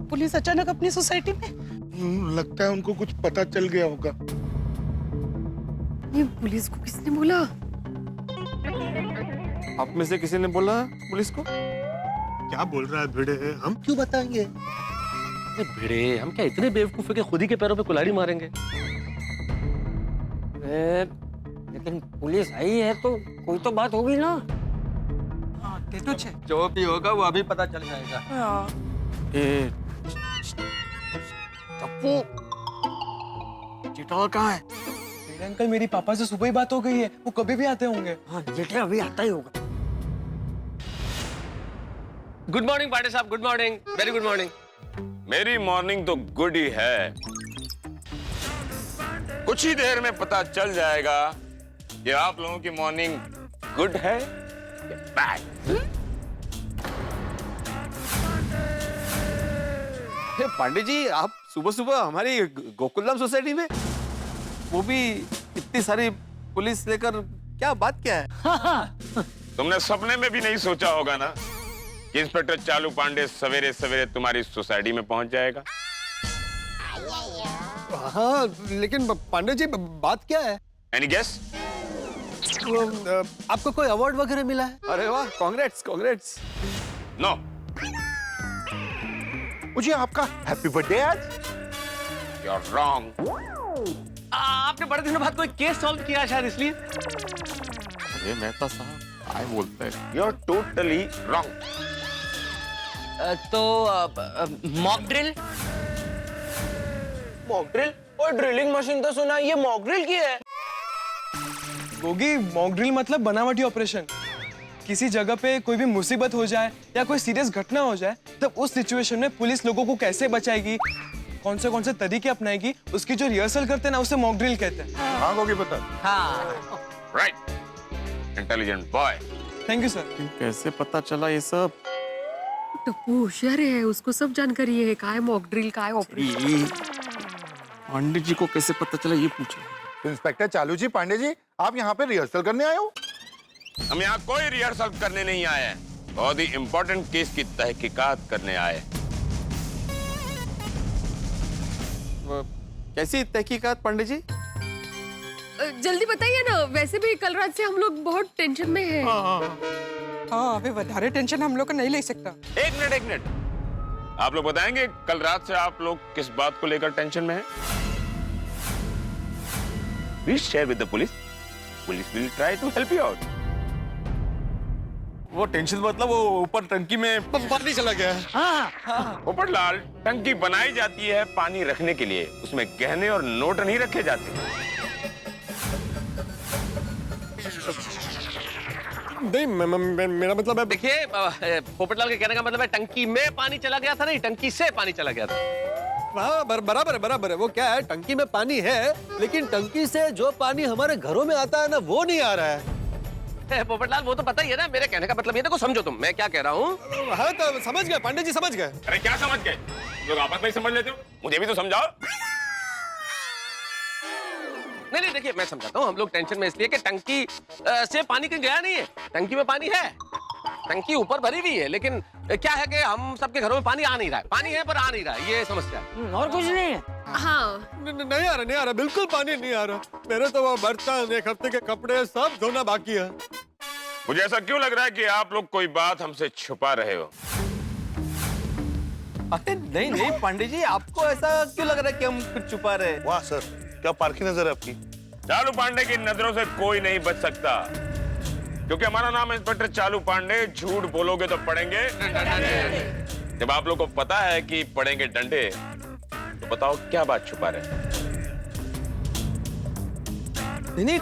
पुलिस अचानक अपनी सोसाइटी में? लगता है उनको कुछ पता चल गया होगा। ये पुलिस को किसने बोला? आप में से किसी ने बोला पुलिस को? क्या बोल रहा है भिड़े? हम क्यों बताएंगे? भिड़े, हम क्या इतने बेवकूफ है कि खुद ही के पैरों पे कुल्हाड़ी मारेंगे? लेकिन पुलिस आई है तो कोई तो बात होगी ना। हाँ, दे तो छे। जो भी होगा वो अभी पता चल जाएगा। हाँ। चप्पू, जेठालाल कहाँ है? मेरे अंकल, मेरी पापा से सुबह ही बात हो गई है, वो कभी भी आते होंगे। हाँ, जेठा अभी आता ही होगा। गुड मॉर्निंग पांडे साहब, good morning, very good morning. मेरी मॉर्निंग तो गुड ही है। कुछ ही देर में पता चल जाएगा कि आप लोगों की मॉर्निंग गुड है या बैड। अरे पांडे जी, आप सुबह सुबह हमारी गोकुलधाम सोसाइटी में, वो भी इतनी सारी पुलिस लेकर, क्या बात क्या है? तुमने सपने में भी नहीं सोचा होगा ना कि इंस्पेक्टर चालू पांडे सवेरे सवेरे तुम्हारी सोसाइटी में पहुंच जाएगा। हाँ, लेकिन पांडे जी बात क्या है? Any guess? आपको कोई अवार्ड वगैरह मिला है? अरे वाह, कांग्रेट्स कांग्रेट्स। नो। मुझे आपका हैप्पी बर्थडे आज। You are wrong. आपने बड़े दिनों बाद कोई केस सॉल्व किया शायद इसलिए। अरे मेहता साहब काय बोलते हैं? You are totally wrong. तो मॉक ड्रिल? Mock drill? और ड्रिलिंग मशीन तो सुना, ये मॉक ड्रिल की है। गोगी, मॉक ड्रिल मतलब बनावटी ऑपरेशन। किसी जगह पे कोई भी मुसीबत हो जाए या कोई सीरियस घटना हो जाए, तब उस सिचुएशन में पुलिस लोगों को कैसे बचाएगी, कौन से तरीके अपनाएगी, उसकी जो रिहर्सल करते हैं ना, उसे मॉक ड्रिल कहते हैं। हाँ गोगी, बता। हाँ, right. Intelligent boy. Thank you sir. कैसे पता चला ये सब? टप्पू होशियार है, उसको सब जानकारी है, का है मॉक ड्रिल, का है ऑपरेशन। पांडे जी को कैसे पता चला, ये पूछो। इंस्पेक्टर चालू जी, पांडे जी, आप यहाँ पे रिहर्सल करने आए हो? हम यहाँ कोई रिहर्सल करने नहीं आए हैं, बहुत ही इम्पोर्टेंट केस की तहकीकात करने आए। कैसी तहकीकात पांडे जी? जल्दी बताइए ना, वैसे भी कल रात से हम लोग बहुत टेंशन में हैं। हाँ, अभी વધારે टेंशन हम लोग को नहीं ले सकता। एक मिनट। आप लोग बताएंगे कल रात से आप लोग किस बात को लेकर टेंशन में हैं? Please share with the police. Police will try to help you out. वो टेंशन मतलब वो ऊपर टंकी में पानी चला गया है। हाँ। पोपटलाल, टंकी बनाई जाती है पानी रखने के लिए, उसमें गहने और नोट नहीं रखे जाते। नहीं, मेरा मतलब है। देखिए, पोपटलाल के कहने का मतलब है टंकी में पानी चला गया था, नहीं टंकी से पानी चला गया था। हाँ, बराबर है। वो क्या है, टंकी में पानी है, लेकिन टंकी से जो पानी हमारे घरों में आता है ना, वो नहीं आ रहा है। पोपटलाल, वो तो पता ही है ना, मेरे कहने का मतलब ये देखो, समझो तुम मैं क्या कह रहा हूँ। हाँ, तो समझ गए पांडे जी, समझ गए। अरे क्या समझ गए? लोग आपस में ही समझ लेते हो, मुझे भी तो समझाओ। नहीं, देखिए मैं समझाता हूँ। हम लोग टेंशन में इसलिए कि टंकी से पानी कहीं गया नहीं है, टंकी में पानी है, टंकी ऊपर भरी हुई है, लेकिन क्या है कि हम सबके घरों में पानी आ नहीं रहा है, पानी है पर आ नहीं रहा है, ये समस्या है। और कुछ नहीं है। हाँ, नहीं आ रहा, बिल्कुल पानी नहीं आ रहा। मेरे तो वो बर्तन, एक हफ्ते के कपड़े सब धोना बाकी है। मुझे ऐसा क्यों लग रहा है कि आप लोग कोई बात हमसे छुपा रहे हो? अरे नहीं पांडे जी, आपको ऐसा क्यों लग रहा है कि हम कुछ छुपा रहे हैं? वाह सर, क्या पारखी नजर है आपकी। चालू पांडे की नजरों से कोई नहीं बच सकता, क्योंकि हमारा नाम इंस्पेक्टर चालू पांडे। झूठ बोलोगे तो पड़ेंगे डंडे। जब आप लोग को पता है कि पड़ेंगे डंडे, तो बताओ क्या बात छुपा रहे? नहीं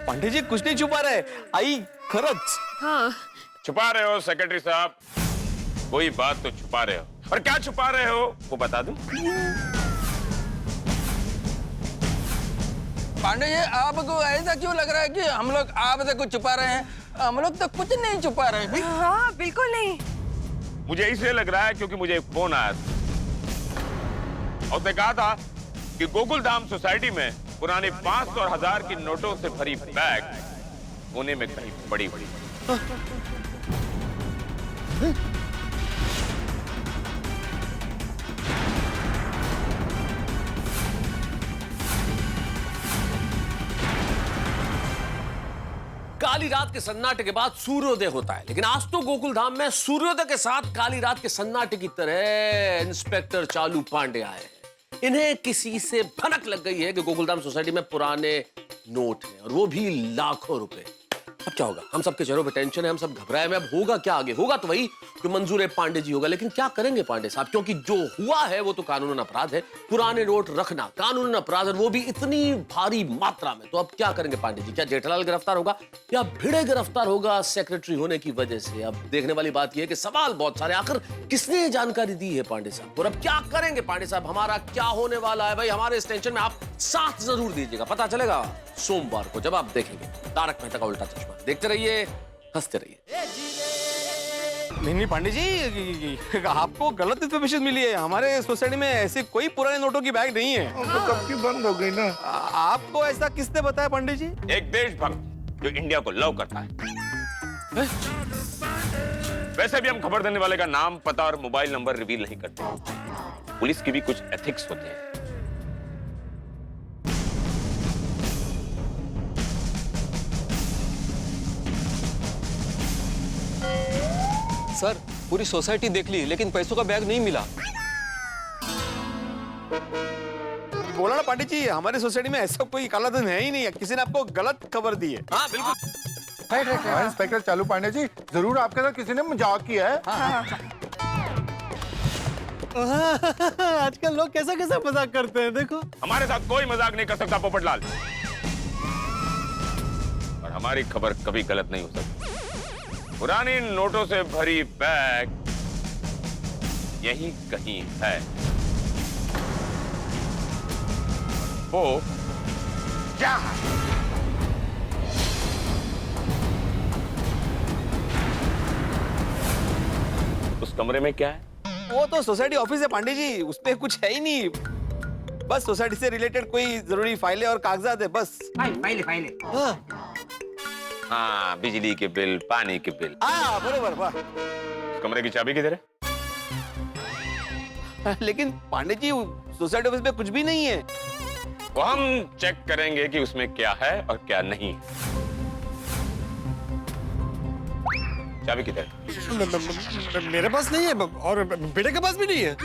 पांडे जी, कुछ नहीं छुपा रहे। आई खरच। हाँ। छुपा रहे हो सेक्रेटरी साहब, कोई बात तो छुपा रहे हो, और क्या छुपा रहे हो वो बता दूं? पांडे जी, आपको ऐसा क्यों लग रहा है कि हम लोग आपसे कुछ छुपा रहे हैं? हम लोग तो कुछ नहीं छुपा रहे हैं। हाँ, बिल्कुल नहीं। मुझे इसलिए लग रहा है क्योंकि मुझे एक फोन आया था, और उसने कहा था कि गोकुलधाम सोसाइटी में पुराने 500 और 1000 की नोटों से भरी बैग कोने में कहीं पड़ी हुई। काली रात के सन्नाटे के बाद सूर्योदय होता है, लेकिन आज तो गोकुलधाम में सूर्योदय के साथ काली रात के सन्नाटे की तरह इंस्पेक्टर चालू पांडे आए। इन्हें किसी से भनक लग गई है कि गोकुलधाम सोसाइटी में पुराने नोट हैं, और वो भी लाखों रुपए। अब क्या होगा? हम सबके चेहरों पे टेंशन है, हम सब घबराए में। अब होगा क्या आगे? होगा तो वही जो मंजूर है पांडे जी होगा, लेकिन क्या करेंगे पांडे साहब? क्योंकि जो हुआ है वो तो कानूनन अपराध है। पुराने नोट रखना कानूनन अपराध है, वो भी इतनी भारी मात्रा में। तो अब क्या करेंगे पांडे जी? क्या जेठालाल गिरफ्तार होगा या भिड़े गिरफ्तार होगा सेक्रेटरी होने की वजह से? अब देखने वाली बात यह है कि सवाल बहुत सारे, आखिर किसने जानकारी दी है पांडे साहब? और अब क्या करेंगे पांडे साहब? हमारा क्या होने वाला है भाई? हमारे इस टेंशन में आप साथ जरूर दीजिएगा। पता चलेगा सोमवार को जब आप देखेंगे तारक मेहता का उल्टा चश्मा। देखते रहिए, हंसते रहिए। नहीं पांडे जी, आपको गलत इन्फॉर्मेशन मिली है। हमारे सोसाइटी में ऐसे कोई पुराने नोटों की बैग नहीं है। तो कब की बंद हो गई ना। आपको ऐसा किसने बताया पंडित जी? एक देशभक्त जो इंडिया को लव करता है। वैसे भी हम खबर देने वाले का नाम, पता और मोबाइल नंबर रिवील नहीं करते। पुलिस की भी कुछ एथिक्स होते हैं। सर, पूरी सोसाइटी देख ली लेकिन पैसों का बैग नहीं मिला। बोला ना पंडित जी, हमारे सोसाइटी में ऐसा कोई काला धन है ही नहीं है। किसी ने आपको गलत खबर दी है। हाँ बिल्कुल। हाँ, इंस्पेक्टर चालू पांडे जी, जरूर आपके साथ किसी ने मजाक किया है। आजकल लोग कैसा कैसा मजाक करते हैं, देखो। हमारे साथ कोई मजाक नहीं कर सकता पोपटलाल, और हमारी खबर कभी गलत नहीं हो सकती। पुरानी नोटों से भरी बैग यही कहीं है। वो क्या है? उस कमरे में क्या है? वो तो सोसाइटी ऑफिस है पांडे जी, उसमें कुछ है ही नहीं। बस सोसाइटी से रिलेटेड कोई जरूरी फाइलें और कागजात है, बस। फाइलें। हाँ, बिजली के बिल, पानी के बिल। बरोबर, वाह। कमरे की चाबी किधर है? लेकिन पांडे जी, सोसाइटी ऑफिस में कुछ भी नहीं है। वो हम चेक करेंगे कि उसमें क्या है और क्या नहीं। चाबी किधर है? मेरे पास नहीं है और बेटे के पास भी नहीं है।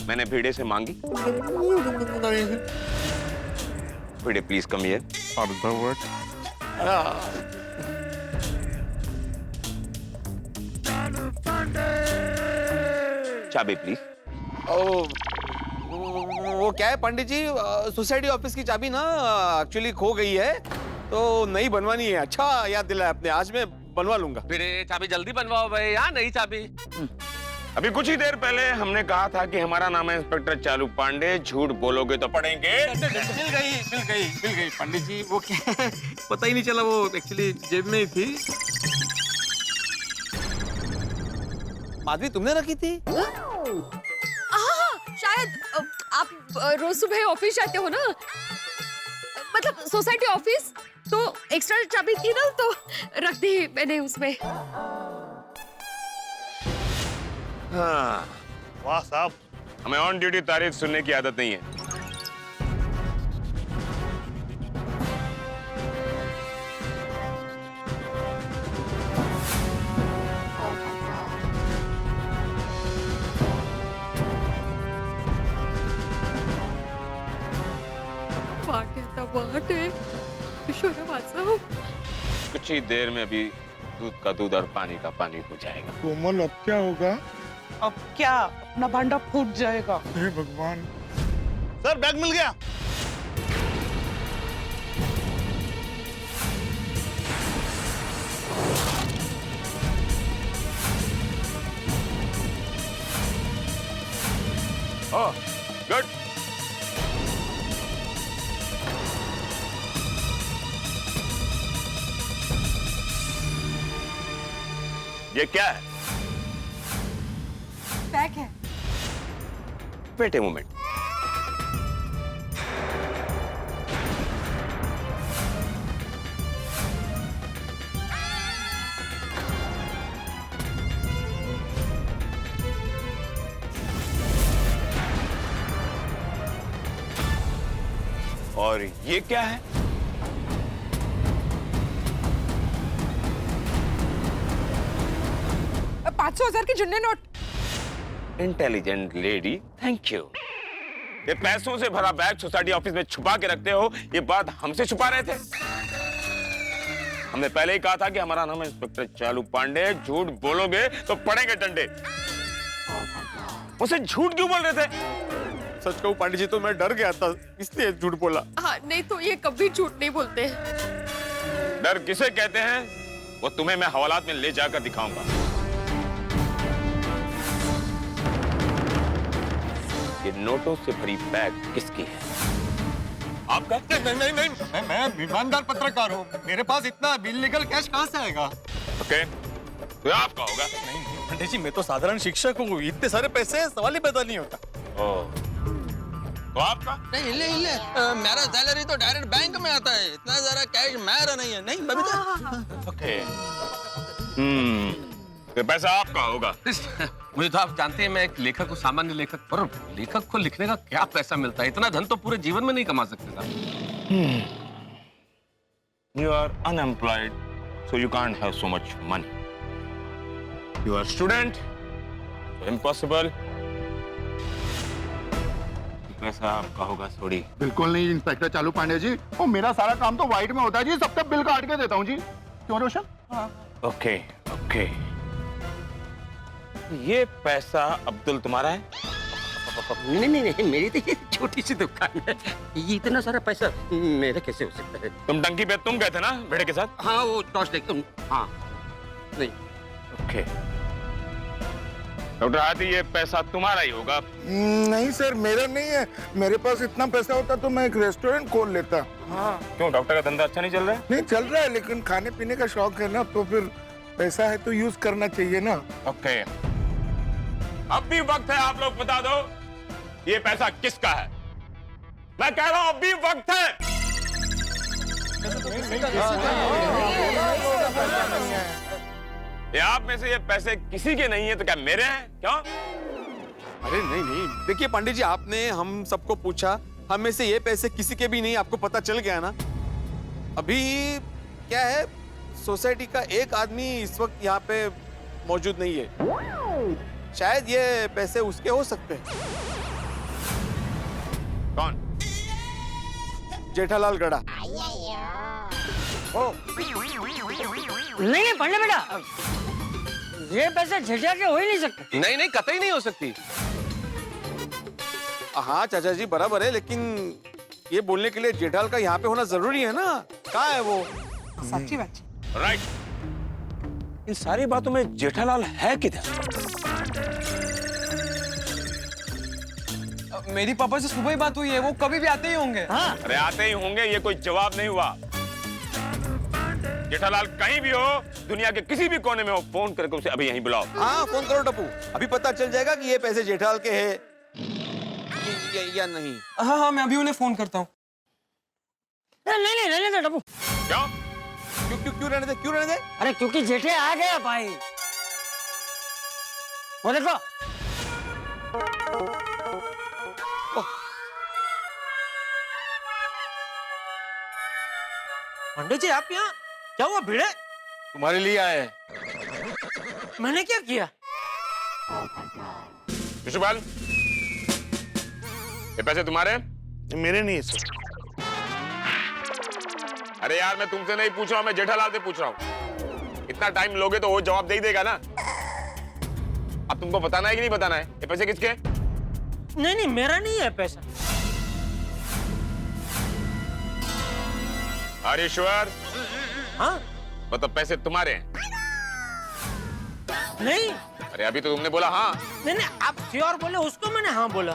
मैंने भिड़े से मांगी। भिड़े प्लीज कम हियर। चाबी प्लीज। वो क्या है पंडित जी, सोसाइटी ऑफिस की चाबी ना एक्चुअली खो गई है, तो नई बनवानी है। अच्छा याद दिलाया आपने, आज मैं बनवा लूंगा। भिड़े चाबी जल्दी बनवाओ भाई। यहाँ नई चाबी। अभी कुछ ही देर पहले हमने कहा था कि हमारा नाम है इंस्पेक्टर चालू पांडे, झूठ बोलोगे तो पड़ेंगे। मिल गई पंडित जी। वो क्या है, पता ही नहीं चला, वो एक्चुअली जेब में ही थी। माधवी, तुमने रखी थी? शायद आप रोज सुबह ऑफिस जाते हो ना, मतलब सोसाइटी ऑफिस, तो एक्स्ट्रा चाबी थी ना, तो रख दी मैंने उसमें। हाँ, वाह साहब, हमें ऑन ड्यूटी तारीफ सुनने की आदत नहीं है। कुछ ही देर में अभी दूध का दूध और पानी का पानी हो जाएगा। कोमल, अब क्या होगा? अब क्या, अपना भांडा फूट जाएगा। हे भगवान। सर, बैग मिल गया। Oh, good. ये क्या है? बैग है। Wait a moment. और ये क्या है? $500,000 के जुन्ने note. Intelligent lady, thank you. ये पैसों से भरा बैग सोसाइटी ऑफिस में छुपा के रखते हो, ये बात हमसे छुपा रहे थे? हमने पहले ही कहा था कि हमारा नाम है इंस्पेक्टर चालू पांडे, झूठ बोलोगे तो पड़ेंगे डंडे। उसे झूठ क्यों बोल रहे थे? सच कहूं पांडे जी, तो मैं डर गया था, इसलिए झूठ बोला। हाँ, नहीं तो ये कभी झूठ नहीं बोलते। डर किसे कहते हैं, वो तुम्हें मैं हवालात में ले जाकर दिखाऊंगा। ये नोटों से भरी बैग किसकी है? आपका? नहीं, मैं ईमानदार पत्रकार हूँ। मेरे पास इतना इल्लीगल कैश कहाँ से आएगा? ओके, तो आपका होगा। नहीं पंडित जी, मैं तो साधारण शिक्षक हूँ, इतने सारे पैसे सवाल ही पैदा नहीं होता। तो आपका? नहीं ले मेरा सैलरी तो डायरेक्ट बैंक में आता है, इतना सारा कैश मेरा नहीं है। नहीं बबीता। ओके, तो पैसा आपका होगा। मुझे तो आप जानते हैं, मैं एक लेखक हूँ, सामान्य लेखक, और लेखक को लिखने का क्या पैसा मिलता है? इतना धन तो पूरे जीवन में नहीं कमा सकते साहब। You are unemployed, so you can't have so much money. You are student, so impossible. पैसा आपका होगा थोड़ी। बिल्कुल नहीं इंस्पेक्टर चालू पांडे जी, और मेरा सारा काम तो व्हाइट में होता है जी, सबका बिल काट के देता हूँ जी। क्यों रोशन? ओके ओके, ये पैसा अब्दुल तुम्हारा है? नहीं, मेरी तो ये छोटी सी दुकान है, ये इतना सारा पैसा मेरा कैसे हो सकता है? तुम टंकी पे तुम गए थे ना भेड़े के साथ? हाँ, वो टॉर्च देखता हूँ। हाँ, नहीं। ओके, डॉक्टर हाथी, ये पैसा तुम्हारा ही होगा? नहीं सर, मेरा नहीं है। मेरे पास इतना पैसा होता तो मैं एक रेस्टोरेंट खोल लेता। हाँ, क्यों डॉक्टर का धंधा अच्छा नहीं चल रहा है? नहीं चल रहा है, लेकिन खाने पीने का शौक है ना, तो फिर पैसा है तो यूज करना चाहिए ना। ओके, अब भी वक्त है, आप लोग बता दो ये पैसा किसका है? मैं कह रहा हूं अब भी वक्त है। ये आप में से ये पैसे किसी के नहीं है तो क्या मेरे हैं? क्यों? अरे नहीं, देखिए पंडित जी, आपने हम सबको पूछा, हम में से ये पैसे किसी के भी नहीं, आपको पता चल गया ना। अभी क्या है, सोसाइटी का एक आदमी इस वक्त यहाँ पे मौजूद नहीं है, शायद ये पैसे उसके हो सकते हैं। कौन? जेठालाल गड़ा। नहीं पांडे बेटा, ये पैसे जेठिया के हो ही नहीं सकते। नहीं, कतई नहीं हो सकती। हाँ चाचा जी, बराबर है, लेकिन ये बोलने के लिए जेठालाल का यहाँ पे होना जरूरी है ना। कहाँ है वो? सच्ची बात। राइट, इन सारी बातों में जेठालाल है किधर? मेरी पापा से सुबह ही बात हुई है, वो कभी भी आते ही होंगे। हाँ। अरे आते ही होंगे, ये कोई जवाब नहीं हुआ। जेठालाल कहीं भी हो, दुनिया के किसी भी कोने में हो, फोन करके उसे अभी यहीं बुलाओ। हाँ, फोन करो टप्पू, अभी पता चल जाएगा कि ये पैसे जेठालाल के हैं या नहीं। हाँ, मैं अभी उन्हें फोन करता हूँ। नहीं रहने दे टप्पू। क्यों रहने दे? अरे क्योंकि जेठिया आ गया भाई, वो देखो। पंडित जी, आप यहाँ? क्या हुआ भिड़े? तुम्हारे लिए आए। मैंने क्या किया? विशुपाल, ये पैसे तुम्हारे हैं? मेरे नहीं है सर। अरे यार, मैं तुमसे नहीं पूछ रहा हूं, मैं जेठालाल से पूछ रहा हूं। इतना टाइम लोगे तो वो जवाब दे ही देगा ना। अब तुमको बताना है कि नहीं बताना है? ये पैसे किसके? नहीं, मेरा नहीं है पैसा। हरीश्वर, हाँ? मतलब पैसे तुम्हारे हैं? नहीं। अरे अभी तो तुमने बोला हाँ। नहीं, आप श्योर बोले, उसको मैंने हाँ बोला।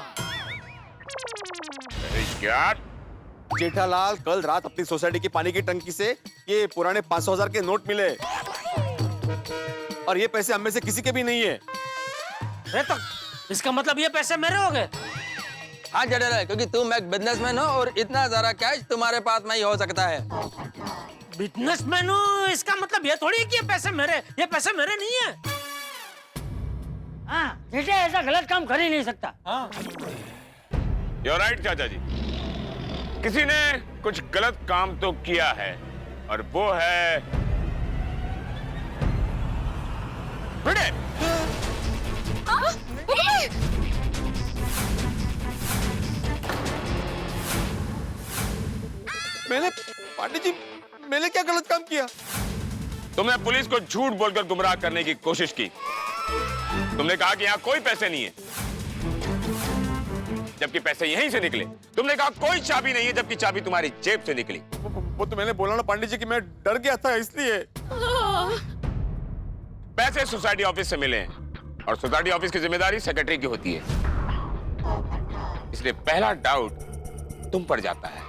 क्या? जेठालाल, कल रात अपनी सोसाइटी की पानी की टंकी से ये पुराने 500,000 के नोट मिले, और ये पैसे हम में से किसी के भी नहीं है। अरे तो इसका मतलब ये पैसे मेरे हो गए? हाँ जेठालाल, क्योंकि तुम एक बिजनेसमैन हो और इतना सारा कैश तुम्हारे पास में ही हो सकता है। बिजनेसमैन हूँ, इसका मतलब ये थोड़ी है कि ये पैसे मेरे नहीं है। हाँ, जेठिया ऐसा गलत काम कर ही नहीं सकता। You're right, चाचा जी, किसी ने कुछ गलत काम तो किया है, और वो है भिड़े। मैंने, पांडे जी, मैंने क्या गलत काम किया? तुमने पुलिस को झूठ बोलकर गुमराह करने की कोशिश की। तुमने कहा कि यहाँ कोई पैसे नहीं है, जबकि पैसे यहीं से निकले। तुमने कहा कोई चाबी नहीं है, जबकि चाबी तुम्हारी जेब से निकली। वो तो मैंने बोला ना पांडे जी कि मैं डर गया था, इसलिए। पैसे सोसाइटी ऑफिस से मिले हैं, और सोसाइटी ऑफिस की जिम्मेदारी सेक्रेटरी की होती है, इसलिए पहला डाउट तुम पर जाता है।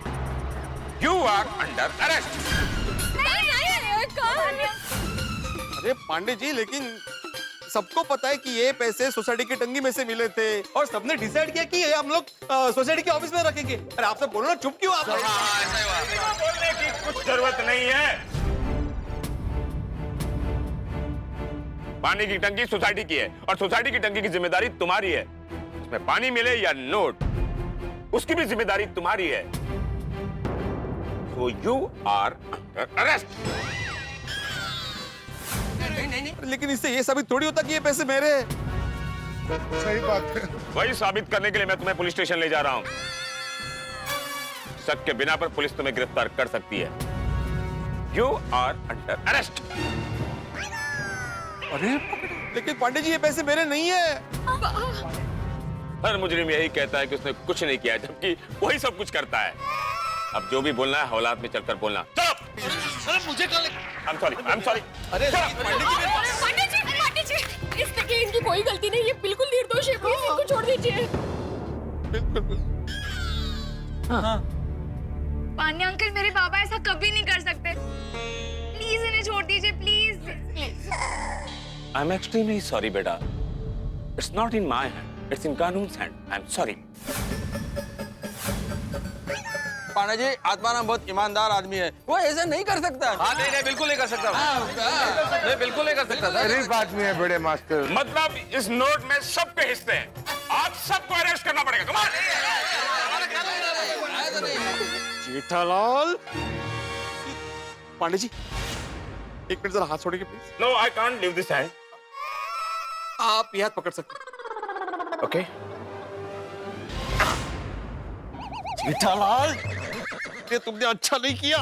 You are under arrest. अरे पांडे जी, लेकिन सबको पता है कि ये पैसे सोसाइटी की टंकी में से मिले थे और सबने डिसाइड किया कि ये हम लोग सोसाइटी के ऑफिस में रखेंगे। अरे आप सब बोलो ना, चुप क्यों आप? बोलने की कुछ जरूरत नहीं है। पानी की टंकी सोसाइटी की है और सोसाइटी की टंकी की जिम्मेदारी तुम्हारी है। उसमें पानी मिले या नोट, उसकी भी जिम्मेदारी तुम्हारी है। So you are under arrest। नहीं, लेकिन इससे ये साबित थोड़ी होता कि ये पैसे मेरे हैं। सही बात है। वही साबित करने के लिए मैं तुम्हें पुलिस स्टेशन ले जा रहा हूं। शक के बिना पर पुलिस तुम्हें गिरफ्तार कर सकती है। You are under arrest. अरे लेकिन पांडे जी, ये पैसे मेरे नहीं है। हर मुजरिम यही कहता है कि उसने कुछ नहीं किया, जबकि वही सब कुछ करता है। अब जो भी बोलना है हौलात में चलकर बोलना। चलो। अरे मुझे कल I'm sorry। अरे पांडे जी, इसमें इनकी कोई गलती नहीं, ये बिल्कुल निर्दोष है, प्लीज इनको छोड़ दीजिए। पांडे अंकल, मेरे बाबा ऐसा कभी नहीं कर सकते, प्लीज इन्हें छोड़ दीजिए, प्लीज। I'm extremely sorry बेटा। It's not in my hand, it's in कानून's hand। I'm sorry। Pandey ji, Atmaram बहुत ईमानदार आदमी है, वो ऐसा नहीं कर सकता। हाँ, नहीं, बिल्कुल नहीं कर सकता। नहीं, बिल्कुल नहीं कर सकता। शरीफ आदमी है बड़े मास्टर। मतलब इस नोट में सबके हिस्से हैं। आप सबको अरेस्ट करना पड़ेगा। Come on. जेठालाल, पांडे जी एक मिनट जरा हाथ छोड़िए please. No, I can't leave this hand. आप ये हाथ पकड़ सकते। ओके। जेठालाल, ये तुमने अच्छा नहीं किया।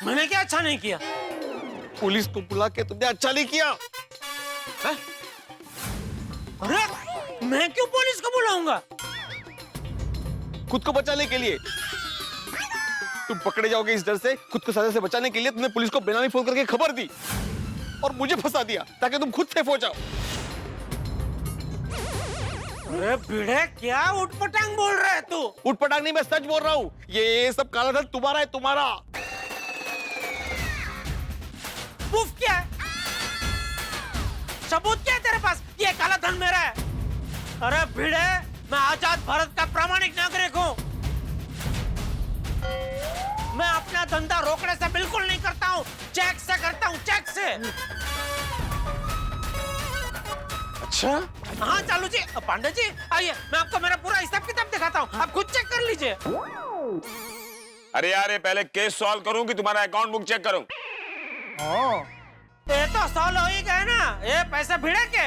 मैंने क्या अच्छा नहीं किया? पुलिस को बुला के तुमने अच्छा नहीं किया। अरे मैं क्यों पुलिस को बुलाऊंगा? खुद को बचाने के लिए। तुम पकड़े जाओगे इस डर से, खुद को सजा से बचाने के लिए तुमने पुलिस को बेनामी फोन करके खबर दी और मुझे फंसा दिया ताकि तुम खुद सेफ हो जाओ। अरे भिड़े, क्या उठपटांग बोल रहा है तू? उठपटांग नहीं, मैं सच बोल रहा हूँ। ये सब काला धन तुम्हारा है, तुम्हारा। प्रूफ क्या है? सबूत क्या है तेरे पास? ये काला धन मेरा है। अरे भिड़े, मैं आजाद भारत का प्रामाणिक नागरिक हूँ। मैं अपना धंधा रोकड़े से बिल्कुल नहीं करता हूँ, चेक से करता हूँ, चेक से। अच्छा? हाँ चालू जी। पांडे जी आइए, मैं आपको मेरा पूरा हिसाब किताब दिखाता हूँ, आप खुद चेक कर लीजिए। अरे यार, ये पहले केस सॉल्व करूं कि तुम्हारा अकाउंट बुक चेक करूं? ये तो सॉल्व हो ही गए ना। ये पैसे भिड़े के?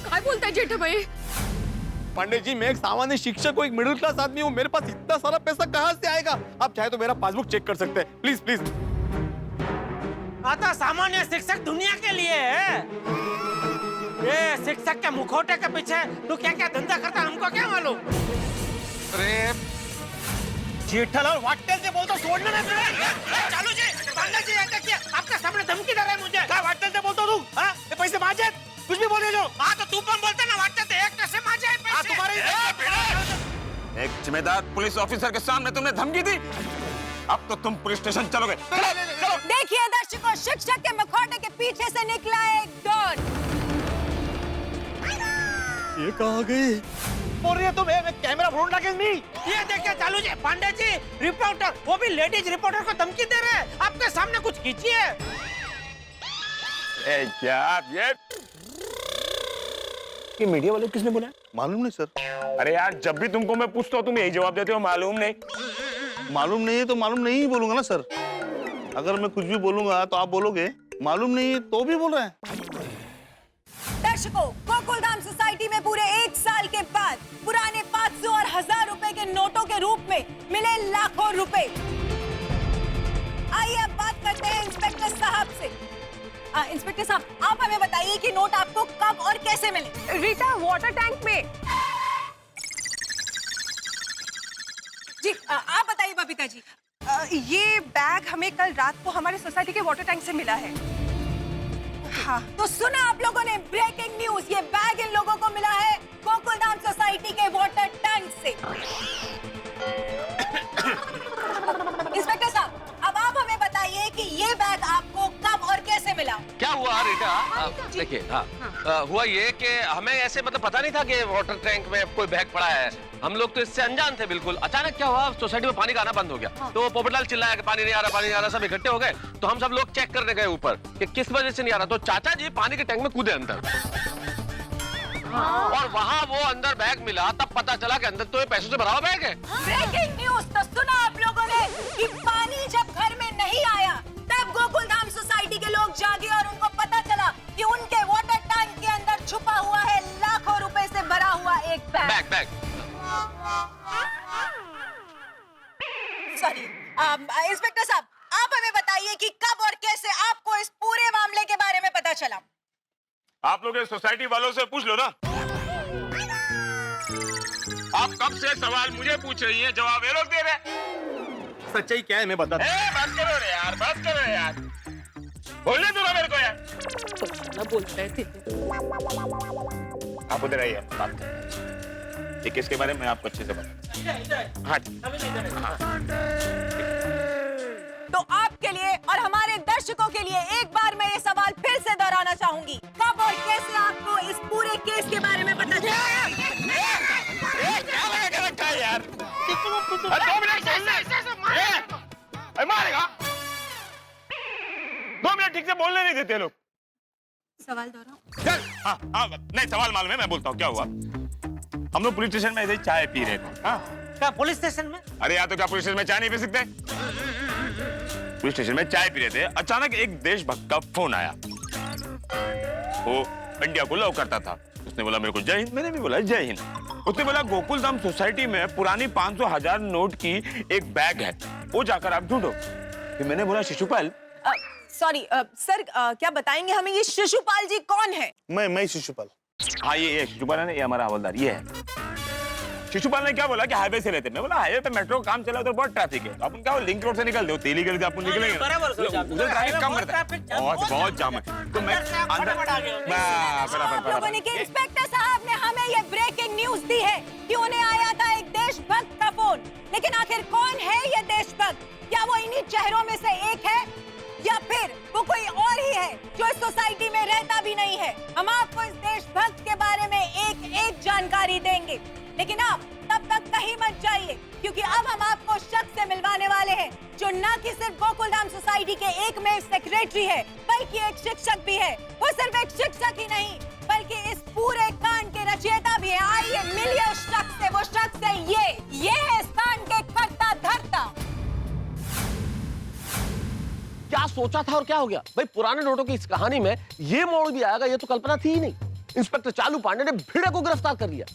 क्या बोलता है जेठा भाई? पांडे जी, मैं एक सामान्य शिक्षक हूँ, एक मिडिल क्लास आदमी हूँ, मेरे पास इतना सारा पैसा कहाँ से आएगा? आप चाहे तो मेरा पासबुक चेक कर सकते हैं, प्लीज प्लीज। आता सामान्य शिक्षक दुनिया के लिए है। ये शिक्षक के मुखौटे के पीछे तू क्या क्या धंधा करता है, हमको क्या मालूम? अरे जेठालाल, वाटेल से बोलता छोड़ना ना तुझे। चालू जी, पांडे जी ऐसा किया, आपके सामने धमकी दे रहा है मुझे। क्या वाटेल से बोलता तू? हाँ, ये पैसे मांझे, कुछ भी बोले जो। हाँ तो तू पण बोलता ना, वाटेल से एक कैसे मांझे पैसे? तुम्हारे एक जिम्मेदार पुलिस ऑफिसर के सामने तुमने धमकी दी, अब तो तुम पुलिस स्टेशन चलोगे। चलो। देखिए दर्शकों, शिक्षक के मुखौटे के पीछे से निकला एक डॉन। ये कहाँ गई? बोल रही है तुम? मैं कैमरा फोन रखे नहीं। ये देखिए चालू जी, पांडे जी रिपोर्टर, वो भी लेडीज रिपोर्टर को धमकी दे रहे हैं। आपके सामने कुछ कीजिए। क्या ये मीडिया वाले किसने बोला? मालूम नहीं सर। अरे यार, जब भी तुमको मैं पूछता हूँ तुम यही जवाब देते हो, मालूम नहीं। मालूम नहीं है तो मालूम नहीं ही बोलूंगा ना सर। अगर मैं कुछ भी बोलूंगा तो आप बोलोगे मालूम नहीं है तो भी बोल रहे हैं। दर्शकों, गोकुलधाम सोसाइटी में पूरे 1 साल के बाद पुराने 500 और 1000 रुपए के नोटों के रूप में मिले लाखों रुपए। आइए अब बात करते हैं इंस्पेक्टर साहब से। इंस्पेक्टर साहब, आप हमें बताइए कि नोट आपको कब और कैसे मिले? रीटा, वाटर टैंक में। जी आप बताइए बबीता जी। ये बैग हमें कल रात को हमारे सोसाइटी के वाटर टैंक से मिला है। हाँ, तो सुना आप लोगों ने, ब्रेकिंग न्यूज, ये बैग इन लोगों को मिला है गोकुलधाम सोसाइटी के वाटर टैंक से। देखिए हाँ, हुआ ये कि हमें ऐसे मतलब पता नहीं था कि वाटर टैंक में कोई बैग पड़ा है। हम लोग तो इससे अनजान थे बिल्कुल। अचानक क्या हुआ, सोसाइटी में पानी का आना बंद हो गया। तो पोपटलाल चिल्लाया कि पानी नहीं आ रहा, पानी नहीं आ रहा। सब इकट्ठे हो गए तो हम सब लोग चेक करने गए ऊपर कि किस वजह से नहीं आ रहा। तो चाचा जी पानी के टैंक में कूदे अंदर और वहाँ वो अंदर बैग मिला। तब पता चला कि अंदर तो ये पैसों से भरा हुआ बैग है। ब्रेकिंग न्यूज तो सुना आप लोगों ने कि पानी जब घर में नहीं आया तब गोकुलधाम सोसाइटी के लोग जागे और उनको पता चला कि उनके वाटर टैंक के अंदर छुपा हुआ है लाखों रुपए से भरा हुआ एक बैग। सॉरी इंस्पेक्टर साहब, आप हमें बताइए कि कब और कैसे आपको इस पूरे मामले के बारे में पता चला। आप लोग सोसाइटी वालों से पूछ लो ना। आप कब से सवाल मुझे पूछ रही हैं, जवाब ये लोग दे रहे। सच्चाई क्या है मैं बता दूं। बस करो रे यार, बस करो रे यार। बोलने दो ना मेरे को यार। तो बोल रहे थे। आप उधर आइए, बात करें। ये किसके बारे में आपको अच्छे से बता। हाँ तो आपके लिए और हमारे दर्शकों के लिए एक बार मैं ये सवाल फिर से दोहराना चाहूंगी, कब और कैसे आपको इस पूरे केस के बारे में पता चला? क्या लगा रखा है यार? 2 मिनट मारेगा। 2 मिनट ठीक से बोलने नहीं देते लोग। सवाल दोहराओ। हाँ, नहीं सवाल मालूम है, मैं बोलता हूँ क्या हुआ। हम लोग पुलिस स्टेशन में ऐसे चाय पी रहे थे। हाँ क्या पुलिस स्टेशन में? अरे यार, तो क्या पुलिस स्टेशन में चाय नहीं पी सकते? पुलिस स्टेशन में चाय पी रहे थे, अचानक एक देशभक्त का फोन आया। वो इंडिया को लव करता था। उसने बोला मेरे को जय हिंद, मैंने भी बोला जय हिंद। उसने बोला गोकुलधाम सोसाइटी में पुरानी 500,000 नोट की एक बैग है, वो जाकर आप ढूंढो। फिर मैंने बोला शिशुपाल। सॉरी सर, क्या बताएंगे हमें ये शिशुपाल जी कौन है? मैं शिशुपाल। हाँ ये शिशुपाल है ना, ये हमारा हवलदार ये है। शिशुपाल ने क्या बोला कि हाईवे से लेते। मैं बोला हाईवे पे मेट्रो काम चला, उधर बहुत ट्रैफिक है। तो अपन क्या लिंक रोड से निकल दो, तेली गली से अपन निकलेंगे। उधर ट्रैफिक कम रहता है, बहुत जाम है। तो मैं आप लोगों ने कि इंस्पेक्टर साहब ने हमें ये ब्रेकिंग न्यूज दी है कि उन्हें आया था एक देशभक्त का फोन। लेकिन आखिर कौन है ये देशभक्त? क्या वो इन्हीं चेहरों में से एक है या फिर वो कोई और ही है जो इस सोसाइटी में रहता भी नहीं है? हम आपको इस देशभक्त के बारे में एक जानकारी देंगे, लेकिन आप तब तक कहीं मत जाइए, क्योंकि अब हम आपको शख्स से मिलवाने वाले हैं जो न कि सिर्फ गोकुलधाम सोसाइटी के एकमेव सेक्रेटरी है, बल्कि एक शिक्षक भी है। वो सिर्फ एक शिक्षक ही नहीं, बल्कि इस पूरे कांड के रचयिता भी है। आइए मिलिए उस शख्स से। वो शख्स है ये है इस कांड के कर्ता धर्ता। क्या सोचा था और क्या हो गया भाई? पुराने नोटों की इस कहानी में ये मोड़ भी आएगा, ये तो कल्पना थी ही नहीं। इंस्पेक्टर चालू पांडे ने भिड़े को गिरफ्तार कर लिया।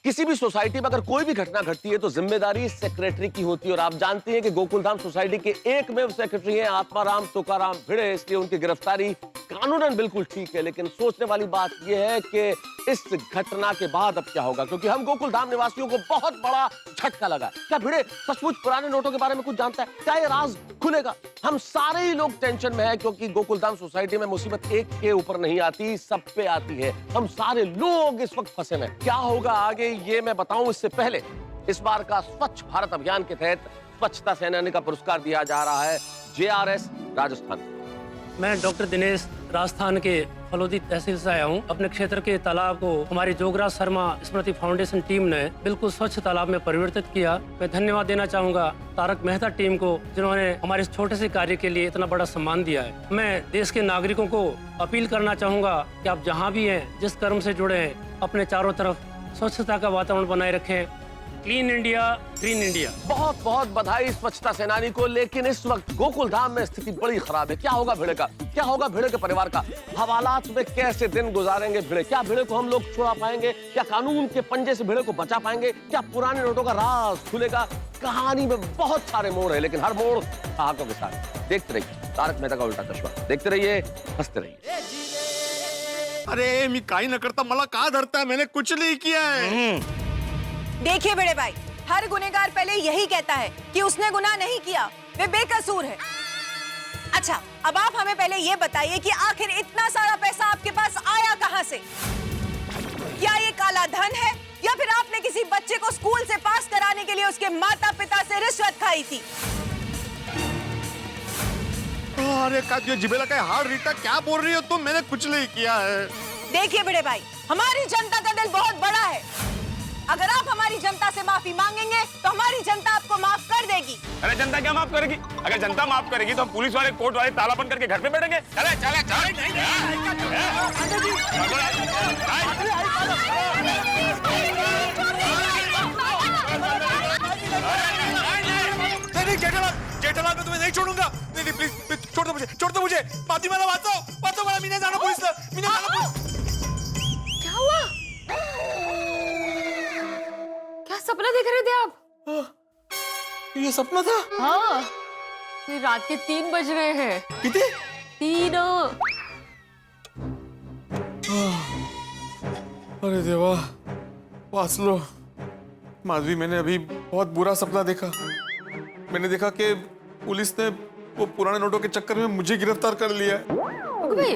किसी भी सोसाइटी में अगर कोई भी घटना घटती है तो जिम्मेदारी सेक्रेटरी की होती है, और आप जानते हैं कि गोकुलधाम सोसाइटी के एकमेव सेक्रेटरी हैं आत्माराम तुकाराम भिड़े, इसलिए उनकी गिरफ्तारी कानूनन बिल्कुल ठीक है। लेकिन सोचने वाली बात यह है कि इस घटना के बाद अब क्या होगा, क्योंकि हम गोकुलधाम निवासियों को बहुत बड़ा झटका लगा। क्या भिड़े सचमुच पुराने नोटों के बारे में कुछ जानता है? क्या ये राज खुलेगा? हम सारे ही लोग टेंशन में हैं, क्योंकि गोकुलधाम सोसाइटी में मुसीबत एक के ऊपर नहीं आती, सब पे आती है। हम सारे लोग इस वक्त फंसे हैं। क्या होगा आगे ये मैं बताऊं, इससे पहले इस बार का स्वच्छ भारत अभियान के तहत स्वच्छता सेनानी का पुरस्कार दिया जा रहा है JRS राजस्थान। मैं डॉक्टर दिनेश राजस्थान के फलोदी तहसील से आया हूँ। अपने क्षेत्र के तालाब को हमारी जोगराज शर्मा स्मृति फाउंडेशन टीम ने बिल्कुल स्वच्छ तालाब में परिवर्तित किया। मैं धन्यवाद देना चाहूँगा तारक मेहता टीम को, जिन्होंने हमारे इस छोटे से कार्य के लिए इतना बड़ा सम्मान दिया है। मैं देश के नागरिकों को अपील करना चाहूँगा कि आप जहाँ भी हैं, जिस कर्म से जुड़े हैं, अपने चारों तरफ स्वच्छता का वातावरण बनाए रखें। Clean India, green India. बहुत बहुत बधाई स्वच्छता सेनानी को। लेकिन इस वक्त गोकुलधाम में स्थिति बड़ी खराब है। क्या होगा भिड़े का? क्या होगा भिड़े के परिवार का? हवालात में कैसे दिन गुजारेंगे भिड़े? क्या भिड़े को हम लोग छुड़ा पाएंगे? क्या कानून के पंजे से भिड़े को बचा पाएंगे? क्या पुराने नोटों का राज खुलेगा? कहानी में बहुत सारे मोड़ है, लेकिन हर मोड़ ठहाकों के साथ। देखते रहिए तारक मेहता का उल्टा चश्मा, देखते रहिए, हंसते रहिए। अरे मी काही न करता मला का धरता? मैंने कुछ नहीं किया है। देखिए बड़े भाई, हर गुनहगार पहले यही कहता है कि उसने गुनाह नहीं किया, वे बेकसूर है। अच्छा, अब आप हमें पहले ये बताइए कि आखिर इतना सारा पैसा आपके पास आया कहां से? क्या ये काला धन है या फिर आपने किसी बच्चे को स्कूल से पास कराने के लिए उसके माता पिता से रिश्वत खाई थी? अरे कातियो जिबेला का हार रीटा, क्या बोल रही हो तुम? मैंने कुछ नहीं किया है। देखिए बड़े भाई, हमारी जनता का दिल बहुत बड़ा है। अगर आप हमारी जनता से माफी मांगेंगे तो हमारी जनता आपको माफ कर देगी। अरे जनता क्या माफ करेगी? अगर जनता माफ करेगी तो पुलिस वाले कोर्ट वाले ताला बंद करके घर पे बैठेंगे। चले चले नहीं जेठालाल, जेठालाल मैं तुम्हें नहीं छोड़ूंगा। नहीं नहीं प्लीज छोड़ दो मुझे, छोड़ दो मुझे। माती मला वाचो मला, मीने जाना पुलिसला, मीने जाना पुलिस। क्या हुआ? क्या सपना देख रहे थे आप? ये सपना था? हाँ, ये रात के 3 बज रहे हैं। कितने? 3। अरे देवा, वाच लो। माधवी, मैंने अभी बहुत बुरा सपना देखा। मैंने देखा कि पुलिस ने वो पुराने नोटों के चक्कर में मुझे गिरफ्तार कर लिया है। भाई,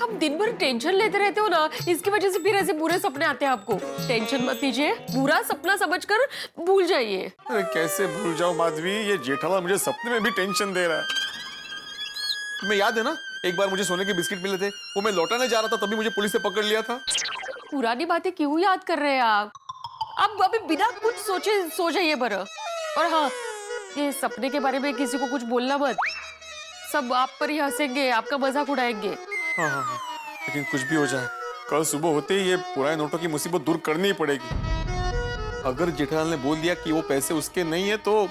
आप दिन भर टेंशन लेते रहते हो ना, इसकी वजह से फिर ऐसे बुरे सपने आते हैं आपको। टेंशन मत लीजिए, बुरा सपना समझकर भूल जाइए। अरे कैसे भूल जाओ माधवी, ये जेठालाल मुझे सपने में भी टेंशन दे रहा है। तुम्हें याद है ना, एक बार मुझे सोने के बिस्किट मिले थे, वो मैं लौटाने जा रहा था, तभी मुझे पुलिस ने पकड़ लिया था। पुरानी बातें क्यों याद कर रहे हैं आप? अब अभी बिना कुछ सोचे सो जाइए बरा। और हाँ, ये सपने के बारे में किसी को कुछ बोलना मत। सब आप पर ही हंसेंगे, आपका मजाक उड़ाएंगे। हाँ हाँ हाँ, लेकिन कुछ भी हो जाए, कल सुबह होते ही ये पुराने नोटों की मुसीबत दूर करनी ही पड़ेगी। अगर जेठालाल ने बोल दिया कि वो पैसे उसके नहीं है, तो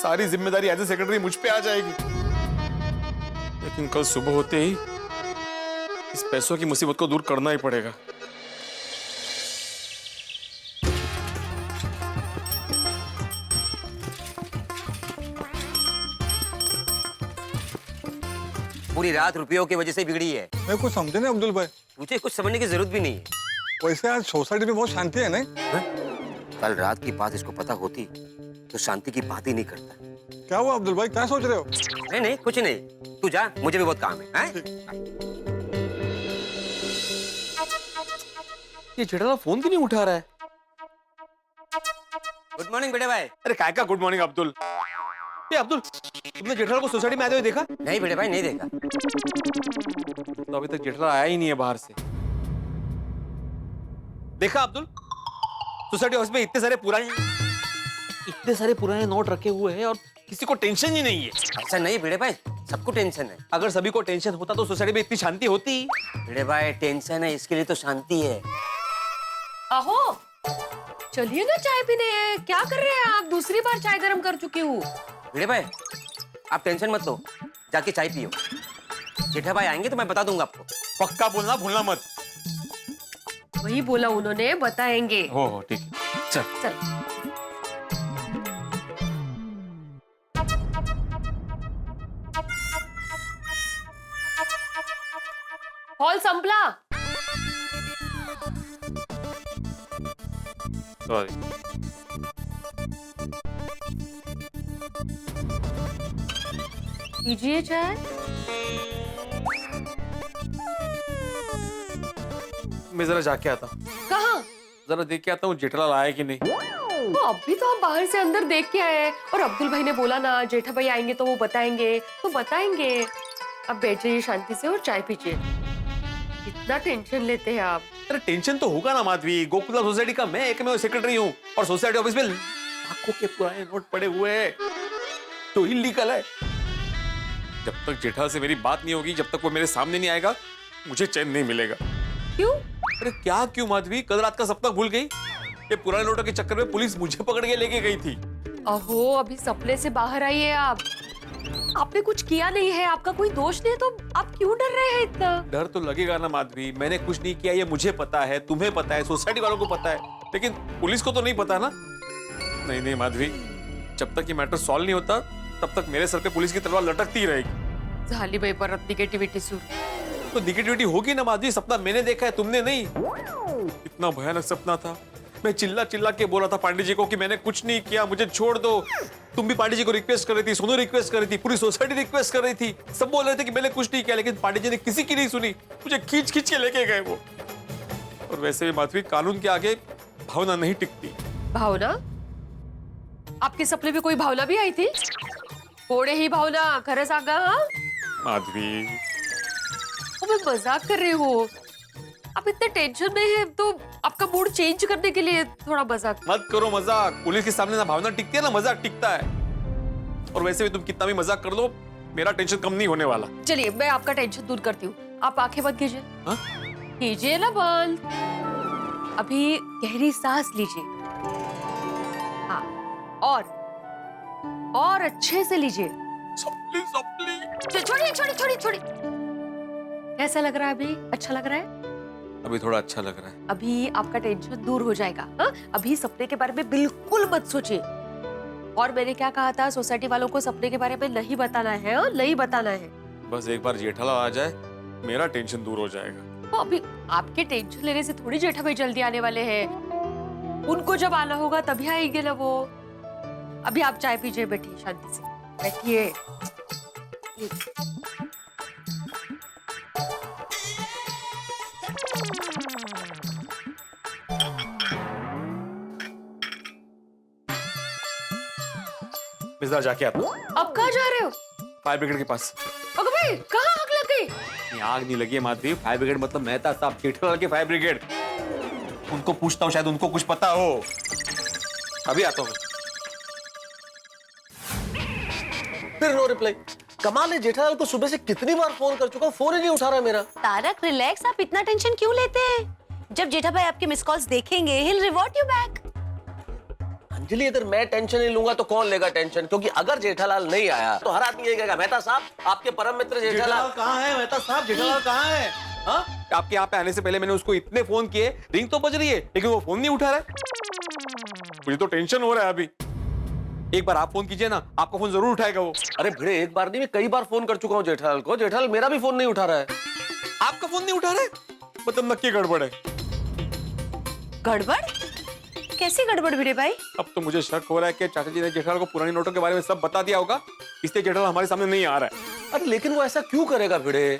सारी जिम्मेदारी एज ए सेक्रेटरी मुझ पे आ जाएगी। लेकिन कल सुबह होते ही इस पैसों की मुसीबत को दूर करना ही पड़ेगा। पूरी रात रुपयों की वजह से बिगड़ी है। मैं कुछ समझे नहीं अब्दुल भाई। मुझे कुछ समझने की जरूरत भी नहीं है। वैसे आज सोसाइटी में बहुत शांति है नहीं? कल रात की बात इसको पता होती तो शांति की बात ही नहीं करता। क्या हुआ अब्दुल भाई, क्या सोच रहे हो? नहीं नहीं कुछ नहीं, तू जा, मुझे भी बहुत काम है। ये जेठालाल फोन क्यों नहीं उठा रहा है? गुड मॉर्निंग बेटे भाई। अरे काय का गुड मॉर्निंग अब्दुल? ये अब्दुल, तुमने जेठालाल को सोसाइटी में आते हुए देखा? नहीं बेटे भाई, नहीं देखा। तो अभी तक जेठालाल आया ही नहीं है बाहर से। देखा अब्दुल, सोसाइटी हाउस में इतने सारे पुराने नोट रखे हुए हैं और किसी को टेंशन ही नहीं है। ऐसा नहीं बेटे भाई, सबको टेंशन है। अगर सभी को टेंशन होता तो सोसाइटी में इतनी शांति होती? बेटे भाई, टेंशन है इसके लिए तो शांति है। आहो, चलिए ना चाय पीने। क्या कर रहे हैं आप? दूसरी बार चाय गर्म कर चुकी हूँ। बेटे भाई, आप टेंशन मत लो, जाके चाय पियो। जेठा भाई आएंगे तो मैं बता दूंगा आपको। पक्का बोलना, भूलना मत। वही बोला उन्होंने, बताएंगे। हो ठीक है, चल चल। हॉल संपला। सॉरी। कीजिए चाय। मैं जरा जाके आता, कहाँ? जरा देख के आता हूँ जेठालाल आया कि नहीं। तो अभी तो आप बाहर से अंदर देख के आए, और अब्दुल भाई ने बोला ना जेठा भाई आएंगे तो वो बताएंगे, तो बताएंगे। अब बैठ जाइए शांति से और चाय पीजिए। इतना टेंशन लेते हैं आप। अरे टेंशन तो होगा ना माधवी, गोकुला सोसाइटी का मैं एकमेव सेक्रेटरी हूँ और सोसाइटी ऑफिस में लाखों के पुराने नोट पड़े हुए हैं तो इलीगल है। जब तक जेठालाल से मेरी बात नहीं होगी, जब तक वो मेरे सामने नहीं आएगा, मुझे चैन नहीं मिलेगा। क्यों? अरे क्या क्यों माधवी, कल रात का सपना भूल गई? ये पुराने नोटों के चक्कर में पुलिस मुझे पकड़ के लेके गई थी। अहो, अभी सपने से बाहर आइए आप। आपने कुछ किया नहीं है, आपका कोई दोष नहीं है, तो आप क्यों डर रहे हैं इतना? डर तो लगेगा ना माधवी, मैंने कुछ नहीं किया, ये मुझे पता है, तुम्हें पता है, सोसाइटी वालों को पता है, लेकिन पुलिस को तो नहीं पता ना। नहीं नहीं माधवी, जब तक ये मैटर सॉल्व नहीं होता तब तक मेरे सर पे पुलिस की तलवार लटकती रहेगी। झाली भाई पर निगेटिविटी सुर। तो निगेटिविटी होगी ना माधवी, सपना मैंने देखा है, तुमने नहीं। इतना भयानक सपना था, मैं चिल्ला चिल्ला के बोला था पांडे जी को कि मैंने कुछ नहीं किया, मुझे छोड़ दो। तुम भी पांडे जी को रिक्वेस्ट कर रही थी, सोनू रिक्वेस्ट कर रही थी, पूरी सोसाइटी रिक्वेस्ट कर रही थी, सब बोल रहे थे कि मैंने कुछ नहीं किया, लेकिन पांडे जी ने किसी की नहीं सुनी, मुझे खींच खींच के लेके गए वो। और वैसे भी माधवी, कानून के आगे भावना नहीं टिकती। भावना? आपके सपने में कोई भावना भी आई थी? थोड़े ही भावना खरं सांगा हा? माधवी मैं मजाक कर रही हूँ। आप इतने टेंशन में हैं तो आपका मूड चेंज करने के लिए थोड़ा मजाक। मत करो मजाक, पुलिस के सामने ना भावना टिकती है ना मजाक टिकता है। और वैसे भी तुम कितना भी मजाक कर लो, मेरा टेंशन कम नहीं होने वाला। चलिए मैं आपका टेंशन दूर करती हूँ, आप आंखें बंद कीजिए। कीजिए ना बंद। अभी गहरी सांस लीजिए। हाँ, और अच्छे से लीजिए। छोड़िए छोड़िए छोड़िए छोड़िए। कैसा लग रहा है अभी? अच्छा लग रहा है? अभी थोड़ा अच्छा लग रहा है। अभी आपका टेंशन दूर हो जाएगा। हाँ? अभी सपने के बारे में बिल्कुल मत सोचिए। और मैंने क्या कहा था, सोसाइटी वालों को सपने के बारे में नहीं बताना है। हाँ? नहीं बताना है। बस एक बार जेठालाल आ जाए, मेरा टेंशन दूर हो जाएगा। तो अभी आपके टेंशन लेने से थोड़ी जेठा भाई जल्दी आने वाले हैं। उनको जब आना होगा तभी आएंगे ना वो। अभी आप चाय पीजिए, बैठिए शांति से, बैठिए। मिर्जा जाके आता हूँ। अब कहाँ जा रहे हो? फायर ब्रिगेड के पास। अगर भाई कहाँ आग लग गई? नहीं, आग नहीं लगी है माधवी। फायर ब्रिगेड मतलब मेहता साहब, जेठालाल के फायर ब्रिगेड। उनको पूछता हूँ, शायद उनको कुछ पता हो। अभी आता हूँ। फिर नो रिप्लाई। कमाल है, जेठालाल को सुबह से कितनी बार फोन कर चुका हूँ, फोन ही नहीं उठा रहा मेरा। तारक रिलैक्स, आप इतना टेंशन क्यों लेते हैं? जब जेठा भाई आपके मिस कॉल्स देखेंगे, he'll reward you back। Anjali, अगर मैं टेंशन नहीं लूंगा तो कौन लेगा टेंशन? क्योंकि अगर जेठालाल नहीं आया तो हर आदमी यही कहेगा, मेहता साहब आपके परम मित्र जेठालाल कहाँ है? मेहता साहब जेठालाल कहाँ है? हाँ? आपके यहाँ पे आने से पहले मैंने उसको इतने फोन किए, रिंग तो बज रही है लेकिन वो फोन नहीं उठा रहा है। मुझे तो टेंशन हो रहा है अभी। एक बार आप फोन कीजिए ना, आपका फोन जरूर उठाएगा वो। अरे भिड़े, एक बार नहीं, मैं कई बार फोन कर चुका हूँ जेठालाल को। जेठालाल मेरा भी फोन नहीं उठा रहा है। आपका फोन नहीं उठा रहा है? मतलब नक्की गड़बड़ है। गड़बड़? कैसी गड़बड़ भिड़े भाई? अब तो मुझे शक हो रहा है कि चाचा जी ने जेठालाल को पुरानी नोटों के बारे में सब बता दिया होगा, इसलिए जेठालाल हमारे सामने नहीं आ रहा है। अरे लेकिन वो ऐसा क्यों करेगा भिड़े?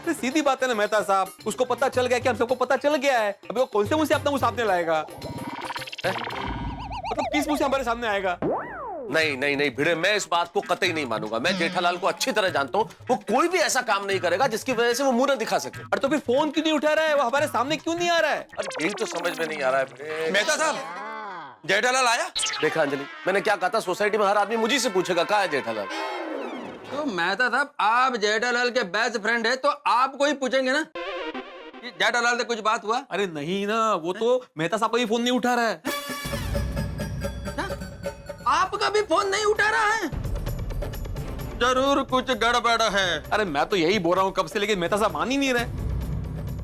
सीधी बात है ना मेहता साहब, उसको पता चल गया कि हम सबको पता चल गया है। अभी वो कौन से मुंह से अपना मुंह सामने लाएगा? मतलब किस मुंह से हमारे सामने आएगा? नहीं नहीं नहीं भिड़े, मैं इस बात को कतई नहीं मानूंगा। मैं जेठालाल को अच्छी तरह जानता हूँ, वो कोई भी ऐसा काम नहीं करेगा जिसकी वजह से वो मुंह न दिखा सके। अरे तो फिर फोन क्यों नहीं उठा रहा है? वो हमारे सामने क्यों नहीं आ रहा है? अरे यही तो समझ में नहीं आ रहा है भिड़े। मेहता साहब, जेठालाल आया? देखा अंजलि, मैंने क्या कहा था, सोसाइटी में हर आदमी मुझे से पूछेगा कहाँ है जेठालाल। तो मेहता साहब, आप जेठालाल के बेस्ट फ्रेंड है तो आपको ही पूछेंगे ना कि जेठालाल से कुछ बात हुआ? अरे नहीं ना, वो तो मेहता साहब का भी फोन नहीं उठा रहा है। आपका भी फोन नहीं उठा रहा है? जरूर कुछ गड़बड़ है। अरे मैं तो यही बोल रहा हूँ कब से, लेकिन मेहता साहब मान ही नहीं रहे।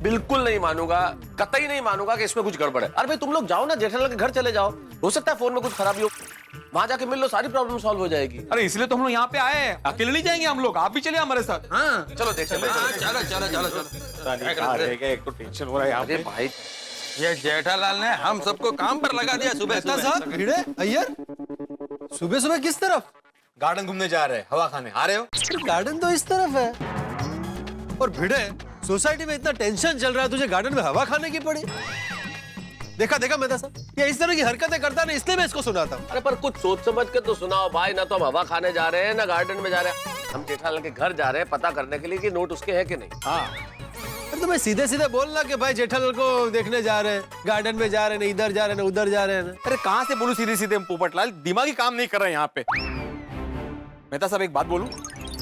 बिल्कुल नहीं मानूंगा, कतई नहीं मानूंगा कि इसमें कुछ गड़बड़ है। अरे भाई तुम लोग जाओ ना, जेठालाल के घर चले जाओ, हो सकता है फोन में कुछ खराबी हो, वहां जाके मिल लो, सारी प्रॉब्लम सॉल्व हो जाएगी। अरे इसलिए तो हम लोग यहाँ पे आए हैं, अकेले नहीं जाएंगे हम लोग, आप भी चलिए हमारे साथ। हाँ चलो देख चलो चलो चलो चलो चलो। एक तो टेंशन हो रहा है यहाँ पे। भाई ये जेठालाल ने हम सबको काम पर लगा दिया सुबह साहब। भिड़े अय्यर, सुबह सुबह किस तरफ? गार्डन घूमने जा रहे हैं, हवा खाने आ रहे हो? गार्डन तो इस तरफ है। और भिड़े, सोसाइटी में इतना टेंशन चल रहा है, तुझे गार्डन में हवा खाने की पड़ी? देखा देखा मेहता साहब, ये इस तरह की हरकतें करता नहीं, इसलिए मैं इसको सुनाता हूँ। अरे पर कुछ सोच समझ के तो सुनाओ भाई, ना तो हम हवा खाने जा रहे हैं ना गार्डन में जा रहे हैं। हम जेठालाल के घर जा रहे हैं पता करने के लिए कि नोट उसके है कि नहीं। हाँ, अरे तो मैं सीधे सीधे बोलना कि भाई जेठालाल को देखने जा रहे हैं, गार्डन में जा रहे हैं, इधर जा रहे हैं, उधर जा रहे हैं। अरे कहाँ से बोलूं सीधे सीधे पोपटलाल, दिमागी काम नहीं कर रहा है यहाँ पे। मेहता साहब एक बात बोलूं,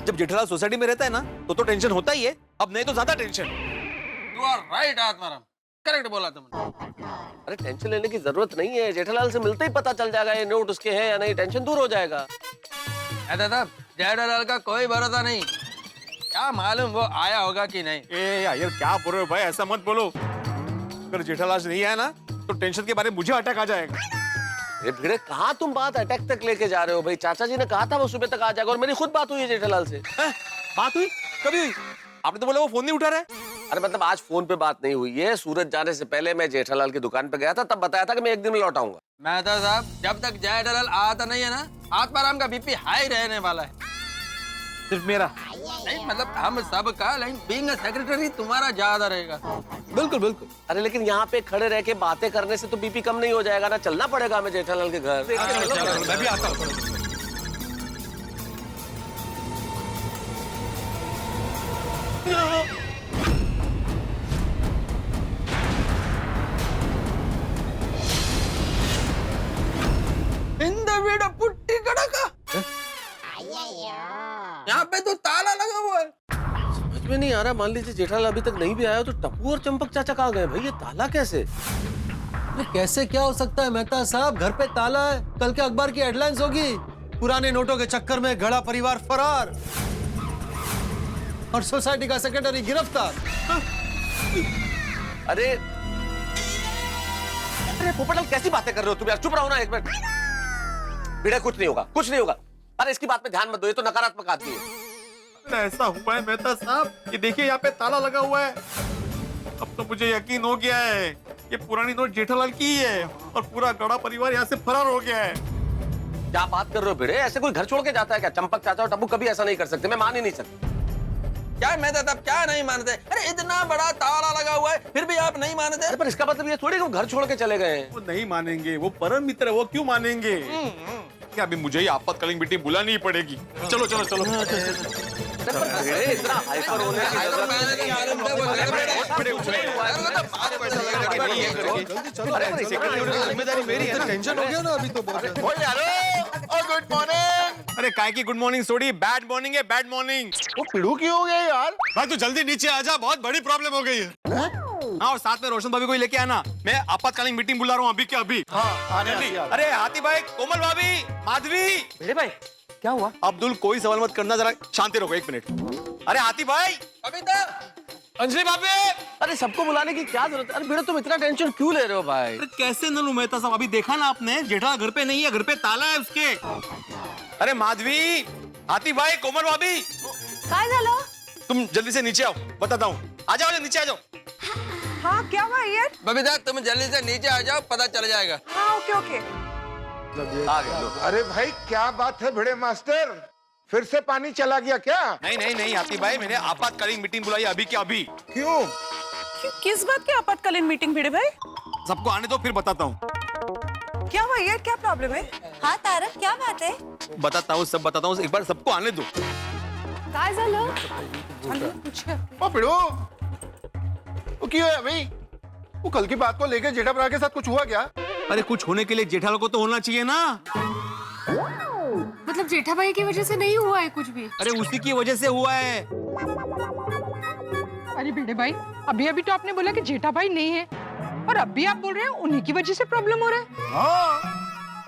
जब जेठालाल सोसाइटी में रहता है ना तो टेंशन होता ही है, अब नहीं तो ज्यादा tension. You are right Atmaram, correct बोला तुमने। अरे टेंशन लेने की जरूरत नहीं है, जेठालाल से मिलते ही पता चल जाएगा ये नोट उसके हैं या नहीं, टेंशन दूर हो जाएगा। दादा, जेठालाल का कोई भरोसा नहीं, क्या मालूम वो आया होगा कि नहीं। ए यार क्या बोल रहे हो भाई, ऐसा मत बोलो। अगर जेठालाल नहीं आया ना तो टेंशन के बारे में मुझे अटैक आ जाएगा। ये भिड़े कहाँ तुम बात अटैक तक लेके जा रहे हो भाई? चाचा जी ने कहा था वो सुबह तक आ जाएगा, और मेरी खुद बात हुई है जेठालाल से। बात हुई? कभी हुई? आपने तो बोला वो फोन नहीं उठा रहा है। अरे मतलब आज फोन पे बात नहीं हुई है, सूरज जाने से पहले मैं जेठालाल की दुकान पे गया था, तब बताया था कि मैं एक दिन में लौट आऊंगा। मेहता साहब, जब तक जेठालाल आता नहीं है ना, आत्माराम का बीपी हाई रहने वाला है। सिर्फ मेरा नहीं, मतलब हम सब का, लेकिन बीइंग अ सेक्रेटरी तुम्हारा ज्यादा रहेगा। बिल्कुल बिल्कुल। अरे लेकिन यहाँ पे खड़े रह के बातें करने से तो बीपी कम नहीं हो जाएगा ना, चलना पड़ेगा हमें जेठालाल के घर। मैं भी आता हूँ। पुट्टी कड़का यहाँ पे तो ताला लगा हुआ है। समझ में नहीं आ रहा। मान लीजिए जेठालाल अभी तक नहीं भी आया तो टप्पू और चंपक चाचा कहाँ गए भाई? ये ताला कैसे? ये कैसे क्या हो सकता है मेहता साहब? घर पे ताला है, कल के अखबार की हेडलाइंस होगी, पुराने नोटों के चक्कर में घड़ा परिवार फरार और सोसाइटी का सेक्रेटरी गिरफ्तार। अरे अरे पोपटलाल कैसी बातें कर रहे हो तुम यार? चुप रहो ना एक मिनट। बेटा कुछ नहीं होगा, कुछ नहीं होगा। अरे इसकी बात पे ध्यान मत दो, ये तो नकारात्मक आदमी है। ऐसा हुआ है मेहता साहब, ये देखिए यहाँ पे ताला लगा हुआ है। अब तो मुझे यकीन हो गया है ये पुरानी नोट जेठालाल की ही है और पूरा गड़ा परिवार यहाँ से फरार हो गया है। क्या बात कर रहे हो भिड़े? ऐसे कोई घर छोड़ के जाता है क्या? चंपक चाचा और टप्पू कभी ऐसा नहीं कर सकते, मैं मान ही नहीं सकता। क्या मैं तब क्या नहीं मानते? अरे इतना बड़ा ताला लगा हुआ है फिर भी आप नहीं मानते? पर इसका मतलब ये थोड़ी कि वो घर छोड़ के चले गए हैं। वो नहीं मानेंगे, वो परम मित्र है, वो क्यों मानेंगे? क्या अभी मुझे ही आपातकालीन मीटिंग बुलानी ही पड़ेगी। चलो चलो चलो। इतना हाइपर होने की जरूरत जिम्मेदारी मेरी है। टेंशन हो गया ना अभी तो बहुत। Good morning. अरे काय की गुड मॉर्निंग सोडी, बैड मॉर्निंग है, बैड मॉर्निंग। वो पिड़ू क्यों हो गया यार? भाई तू जल्दी नीचे आ जा, बहुत बड़ी प्रॉब्लम हो गई है। हाँ और साथ में रोशन भाभी को ही लेके आना, मैं आपातकालीन मीटिंग बुला रहा हूँ अभी के अभी। अरे हाथी भाई, कोमल भाभी, माधवी। मेरे भाई क्या हुआ? अब्दुल कोई सवाल मत करना, जरा शांति रखो एक मिनट। अरे हाथी भाई, अंजलि भाभी। अरे सबको बुलाने की क्या जरूरत है? अरे बेटा तुम इतना टेंशन क्यों ले रहे हो भाई? अरे कैसे न लूं मेहता साहब, अभी देखा ना आपने, जेठा घर पे नहीं है, घर पे ताला है उसके। अरे माधवी, हाथी भाई, कोमल भाभी, काय झालं? तुम जल्दी से नीचे आओ, बताता हूँ। आ जाओ नीचे आ जाओ। हाँ क्या हुआ यार? बबीता तुम जल्दी से नीचे आ जाओ, पता चल जाएगा। हाँ ओके ओके। अरे भाई क्या बात है भिड़े मास्टर, फिर से पानी चला गया क्या? नहीं नहीं नहीं हाथी भाई, मैंने आपातकालीन मीटिंग बुलाई अभी के अभी। क्यों? किस बात की आपातकालीन मीटिंग भिड़े भाई? सबको आने दो फिर बताता हूँ। क्या हुआ यार? क्या प्रॉब्लम है? हाँ तारक क्या बात है? बताता हूँ, सब बताता हूँ, एक बार सबको आने दो। काय झालं? ओ पिड़ू, वो क्यों है भाई? वो कल की बात को लेकर जेठा भरा के साथ कुछ हुआ क्या? अरे कुछ होने के लिए जेठालाल को तो होना चाहिए ना। मतलब जेठा भाई की वजह से नहीं हुआ है कुछ भी? अरे उसी की वजह से हुआ है। अरे भिड़े भाई, अभी अभी तो आपने बोला कि जेठा भाई नहीं है और अभी आप बोल रहे हैं उन्हीं की वजह से प्रॉब्लम हो रहा है।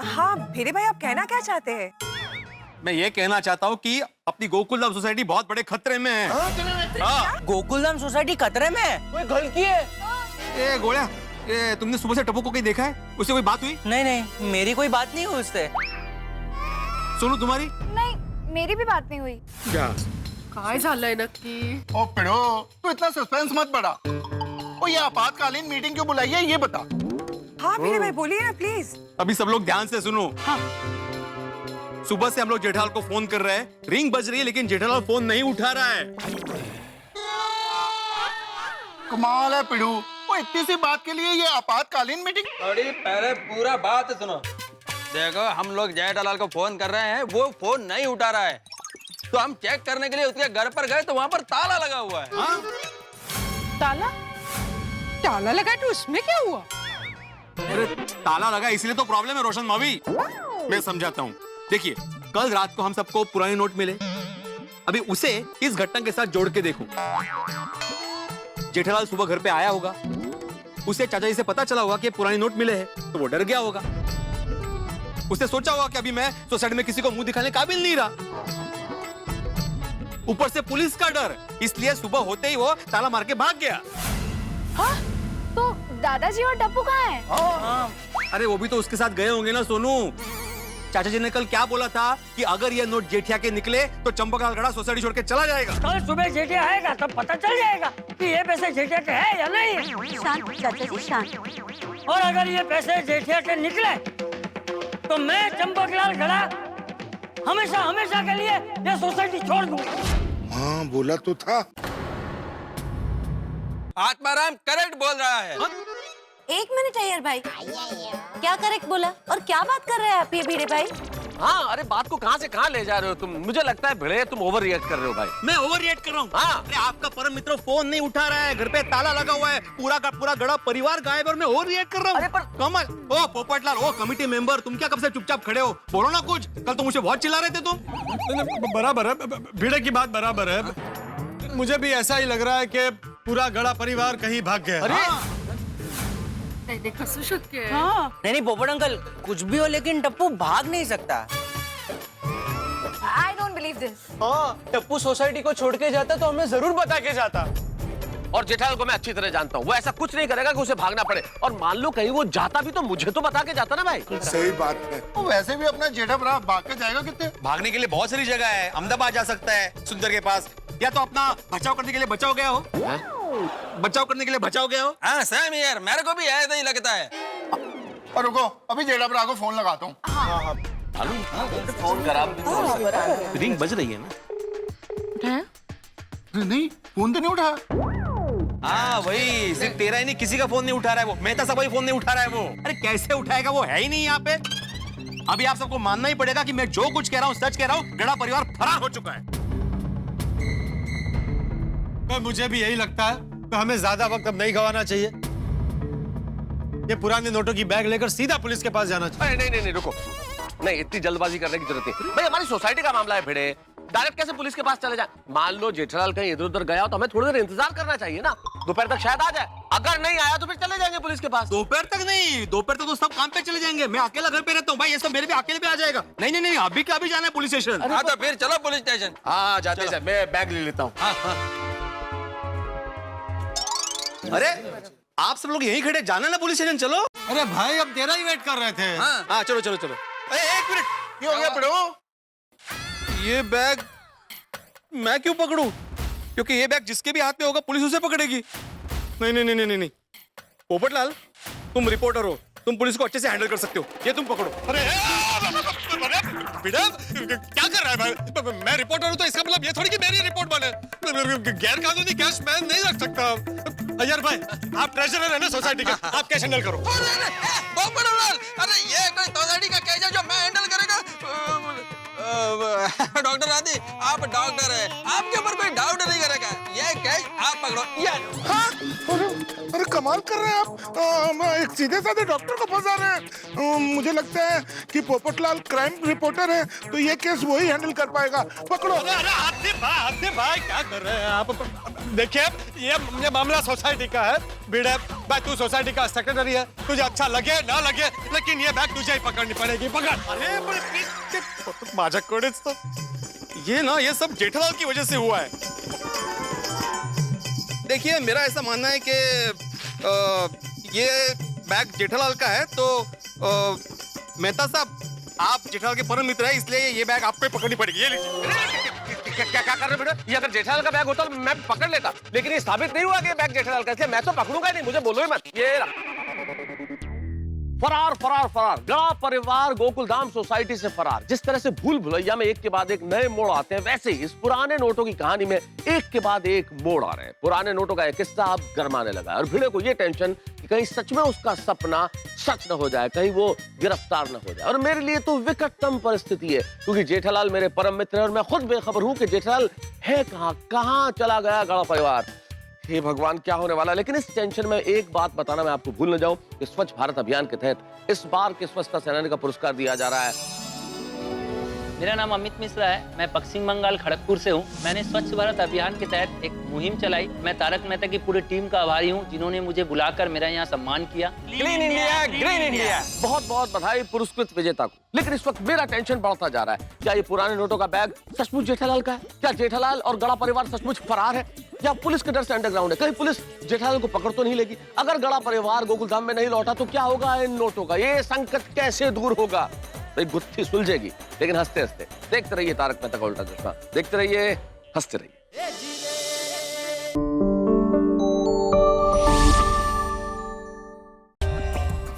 हाँ भिड़े भाई, आप कहना क्या चाहते हैं? मैं ये कहना चाहता हूँ कि अपनी गोकुलधाम सोसाइटी बहुत बड़े खतरे में है। गोकुलधाम सोसाइटी खतरे में है? कोई गलती है? ए गोळ्या, ये तुमने सुबह से टप्पू को कहीं देखा है? उससे कोई बात हुई? नहीं नहीं, मेरी कोई बात नहीं हुई उससे। सोनू तुम्हारी? नहीं, मेरी भी बात नहीं हुई। क्या? काय झालंय नक्की? ओ पिड़ू, तू इतना सस्पेंस मत बढ़ा। ओ ये आपातकालीन मीटिंग क्यों बुलाई है ये बता। हाँ भिड़े भाई बोलिए ना प्लीज। अभी सब लोग ध्यान से सुनो। सुबह से हम लोग जेठालाल को फोन कर रहे हैं, रिंग बज रही है लेकिन जेठालाल फोन नहीं उठा रहा है। कमाल है पिड़ू, वो इतनी सी बात के लिए ये आपातकालीन मीटिंग? अरे पहले पूरा बात सुनो। देखो हम लोग जेठालाल को फोन कर रहे हैं, वो फोन नहीं उठा रहा है, तो हम चेक करने के लिए उसके घर पर गए तो वहाँ पर ताला लगा हुआ है। ताला? ताला लगा तो उसमें क्या हुआ? अरे ताला लगा इसलिए तो प्रॉब्लम है रोशन भाभी। मैं समझाता हूँ। देखिए कल रात को हम सबको पुराने नोट मिले, अभी उसे इस घटना के साथ जोड़ के देखो। जेठालाल सुबह घर पे आया होगा, उसे चाचा जी से पता चला होगा कि पुराने नोट मिले हैं, तो वो डर गया होगा। उसने सोचा होगा कि अभी मैं सोसाइटी में किसी को मुंह दिखाने काबिल नहीं रहा। ऊपर से पुलिस का डर, इसलिए सुबह होते ही वो ताला मार के भाग गया। हाँ? तो दादाजी और टप्पू कहाँ हैं? अरे वो भी तो उसके साथ गए होंगे ना सोनू। चाचा जी ने कल क्या बोला था कि अगर ये नोट जेठिया के निकले तो चंपकलाल गड़ा सोसाइटी छोड़ के चला जाएगा। कल सुबह जेठिया आएगा तब पता चल जाएगा कि ये पैसे जेठिया के हैं या नहीं। शांत चाचा जी शांत। और अगर ये पैसे जेठिया के निकले तो मैं चंपकलाल गड़ा हमेशा हमेशा के लिए ये सोसाइटी छोड़ दूं। हाँ बोला तो था। आत्माराम करेक्ट बोल रहा है। एक मिनट अय्यर भाई, क्या करेक्ट बोला और क्या बात कर रहे हैं आप ये भिड़े भाई? हाँ, अरे बात को कहाँ से कहाँ ले जा रहे हो तुम? मुझे लगता है भिड़े तुम ओवर रिएक्ट कर रहे हो भाई। मैं ओवर रिएक्ट कर रहा हूँ? हाँ। अरे आपका परम मित्र फोन नहीं उठा रहा है, घर पे ताला लगा हुआ है, पूरा का पूरा गड़ा परिवार गायब और मैं ओवर रिएक्ट कर रहा हूँ। अरे पर कमल, ओ पोपटलाल, ओ कमिटी मेंबर, तुम क्या कब से चुपचाप खड़े हो? बोलो ना कुछ, कल तो मुझे बहुत चिल्ला रहे थे तुम। बराबर है, भिड़े की बात बराबर है। मुझे भी ऐसा ही लग रहा है कि पूरा गड़ा परिवार कहीं भाग गया। अरे नहीं पोपट अंकल, कुछ भी हो लेकिन टप्पू भाग नहीं सकता। I don't believe this. हाँ, टप्पू सोसाइटी को छोड़ के जाता तो हमें जरूर बता के जाता। और जेठालाल को मैं अच्छी तरह जानता हूँ, वो ऐसा कुछ नहीं करेगा कि उसे भागना पड़े। और मान लो कहीं वो जाता भी तो मुझे तो बता के जाता ना भाई। सही बात है। वो वैसे भी अपना जेठा भरा भाग के जाएगा कितने? भागने के लिए बहुत सारी जगह है, अहमदाबाद जा सकता है सुंदर के पास, या तो अपना बचाव करने के लिए बचाव गया हो। बचाव करने के लिए बचाव गया हो। हाँ सेम यार, मेरे को भी ऐसा ही लगता है। और रुको, अभी जेठा भरा को फोन लगाता हूँ। फोन करा, रिंग बज रही है ना? नहीं, फोन तो नहीं उठा। हाँ वही, सिर्फ तेरा ही नहीं, किसी का फोन नहीं उठा रहा है वो। मेहता साहब फोन नहीं उठा रहा है वो। अरे कैसे उठाएगा, वो है ही नहीं यहाँ पे। अभी आप सबको मानना ही पड़ेगा कि मैं जो कुछ कह रहा हूँ सच कह रहा हूँ। गड़ा परिवार फरार हो चुका है। मुझे भी यही लगता है, तो हमें ज्यादा वक्त अब नहीं गंवाना चाहिए। ये पुराने नोटों की बैग लेकर सीधा पुलिस के पास जाना चाहिए। नहीं रुको, नहीं इतनी जल्दबाजी करने की जरूरत नहीं भाई। हमारी सोसाइटी का मामला है भिड़े, डायरेक्ट कैसे पुलिस के पास चले जाए? मान लो जेठालाल कहीं इधर उधर गया तो हमें थोड़ी देर इंतजार करना चाहिए ना, दोपहर तक शायद आ जाए। अगर नहीं आया तो फिर चले जाएंगे पुलिस के पास। दोपहर तक नहीं, दोपहर तक तो सब काम पे चले जाएंगे। मैं अकेला घर पे रहता हूँ भाई, ये सब मेरे पे अकेले पे आ जाएगा। नहीं, अभी क्या अभी जाना है पुलिस स्टेशन? हाँ तो फिर चलो पुलिस स्टेशन। हाँ जाते हैं, मैं बैग ले लेता हूँ। अरे आप सब लोग यहीं खड़े, जाना ना पुलिस स्टेशन, चलो। अरे भाई अब तेरा ही वेट कर रहे थे। हाँ चलो। अरे एक मिनट, क्यों हो गया पढ़ो? ये बैग मैं क्यों पकड़ूं? क्योंकि ये बैग जिसके भी हाथ में होगा पुलिस उसे पकड़ेगी। नहीं, पोपटलाल तुम रिपोर्टर हो, तुम पुलिस को अच्छे से हैंडल कर सकते हो, ये तुम पकड़ो। अरे क्या कर रहा है भाई? मैं रिपोर्टर हूं तो इसका मतलब ये थोड़ी कि मेरी रिपोर्ट बने। गैर कानूनी कैश मैं नहीं रख सकता। यार भाई, आप ट्रेजरर है ना सोसाइटी के, आप कैश हैंडल करो। अरे ये कोई सोसाइटी का कैश है जो मैं हैंडल करेगा? डॉक्टर आदि, आप डॉक्टर है, आपके ऊपर कोई डाउट नहीं करेगा। ये कैश आप पकड़ो। अरे कमाल कर रहे हैं आप। एक सीधे साधे डॉक्टर को फंसा रहे हैं। मुझे लगता है कि पोपटलाल क्राइम रिपोर्टर है, तो ये केस वही हैंडल कर पाएगा। पकड़ो। अरे हाथी भाई क्या कर रहे हैं आप? देखिए ये मामला सोसाइटी का है। भिड़े भाई, तू सोसाइटी का सेक्रेटरी है, तुझे अच्छा लगे ना लगे, लेकिन ये बैग तुझे ही पकड़नी पड़ेगी। पकड़। अरे माझ्याकडेच तो ये सब जेठालाल की वजह से हुआ है। देखिए मेरा ऐसा मानना है कि ये बैग जेठालाल का है, तो मेहता साहब आप जेठालाल के परम मित्र हैं, इसलिए ये बैग आपको पकड़नी पड़ेगी। ये लीजिए। क्या कर रहे हो बेटा? ये अगर जेठालाल का बैग होता तो मैं पकड़ लेता, लेकिन ये साबित नहीं हुआ कि ये बैग जेठालाल का, इसलिए मैं तो पकड़ूंगा ही नहीं। मुझे बोलो ही मत। ये फरार गड़ा परिवार गोकुलधाम सोसाइटी से फरार। जिस तरह से भूल भुलैया में एक के बाद एक नए मोड़ आते हैं, वैसे ही इस पुराने नोटों की कहानी में एक के बाद एक मोड़ आ रहे हैं। पुराने नोटों का एक किस्सा अब गरमाने लगा है और भिड़े को ये टेंशन कि कहीं सच में उसका सपना सच न हो जाए, कहीं वो गिरफ्तार न हो जाए। और मेरे लिए तो विकटतम परिस्थिति है, क्योंकि जेठालाल मेरे परम मित्र है और मैं खुद बेखबर हूं कि जेठालाल है कहां चला गया गड़ा परिवार। हे भगवान, क्या होने वाला? लेकिन इस टेंशन में एक बात बताना मैं आपको भूल न जाऊं कि स्वच्छ भारत अभियान के तहत इस बार के स्वच्छता सेनानी का पुरस्कार दिया जा रहा है। मेरा नाम अमित मिश्रा है, मैं पश्चिम बंगाल खड़गपुर से हूँ। मैंने स्वच्छ भारत अभियान के तहत एक मुहिम चलाई। मैं तारक मेहता की पूरी टीम का आभारी हूँ, जिन्होंने मुझे बुलाकर मेरा यहाँ सम्मान किया। Clean India, green India. बहुत बहुत बधाई पुरस्कृत विजेता को। लेकिन इस वक्त मेरा टेंशन बढ़ता जा रहा है। क्या ये पुराने नोटों का बैग सचमुच जेठालाल का है? क्या जेठालाल और गड़ा परिवार सचमुच फरार है, या पुलिस के डर से अंडरग्राउंड है? कहीं पुलिस जेठालाल को पकड़ तो नहीं लेगी? अगर गड़ा परिवार गोकुलधाम में नहीं लौटा तो क्या होगा इन नोटों का? ये संकट कैसे दूर होगा? तो गुत्थी सुलझेगी। लेकिन हंसते हंसते देखते रहिए तारक मेहता का उल्टा चश्मा, देखते रहिए, हंसते रहिए।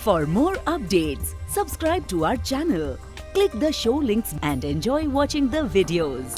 For more updates, subscribe to our channel, click the show links and enjoy watching the videos.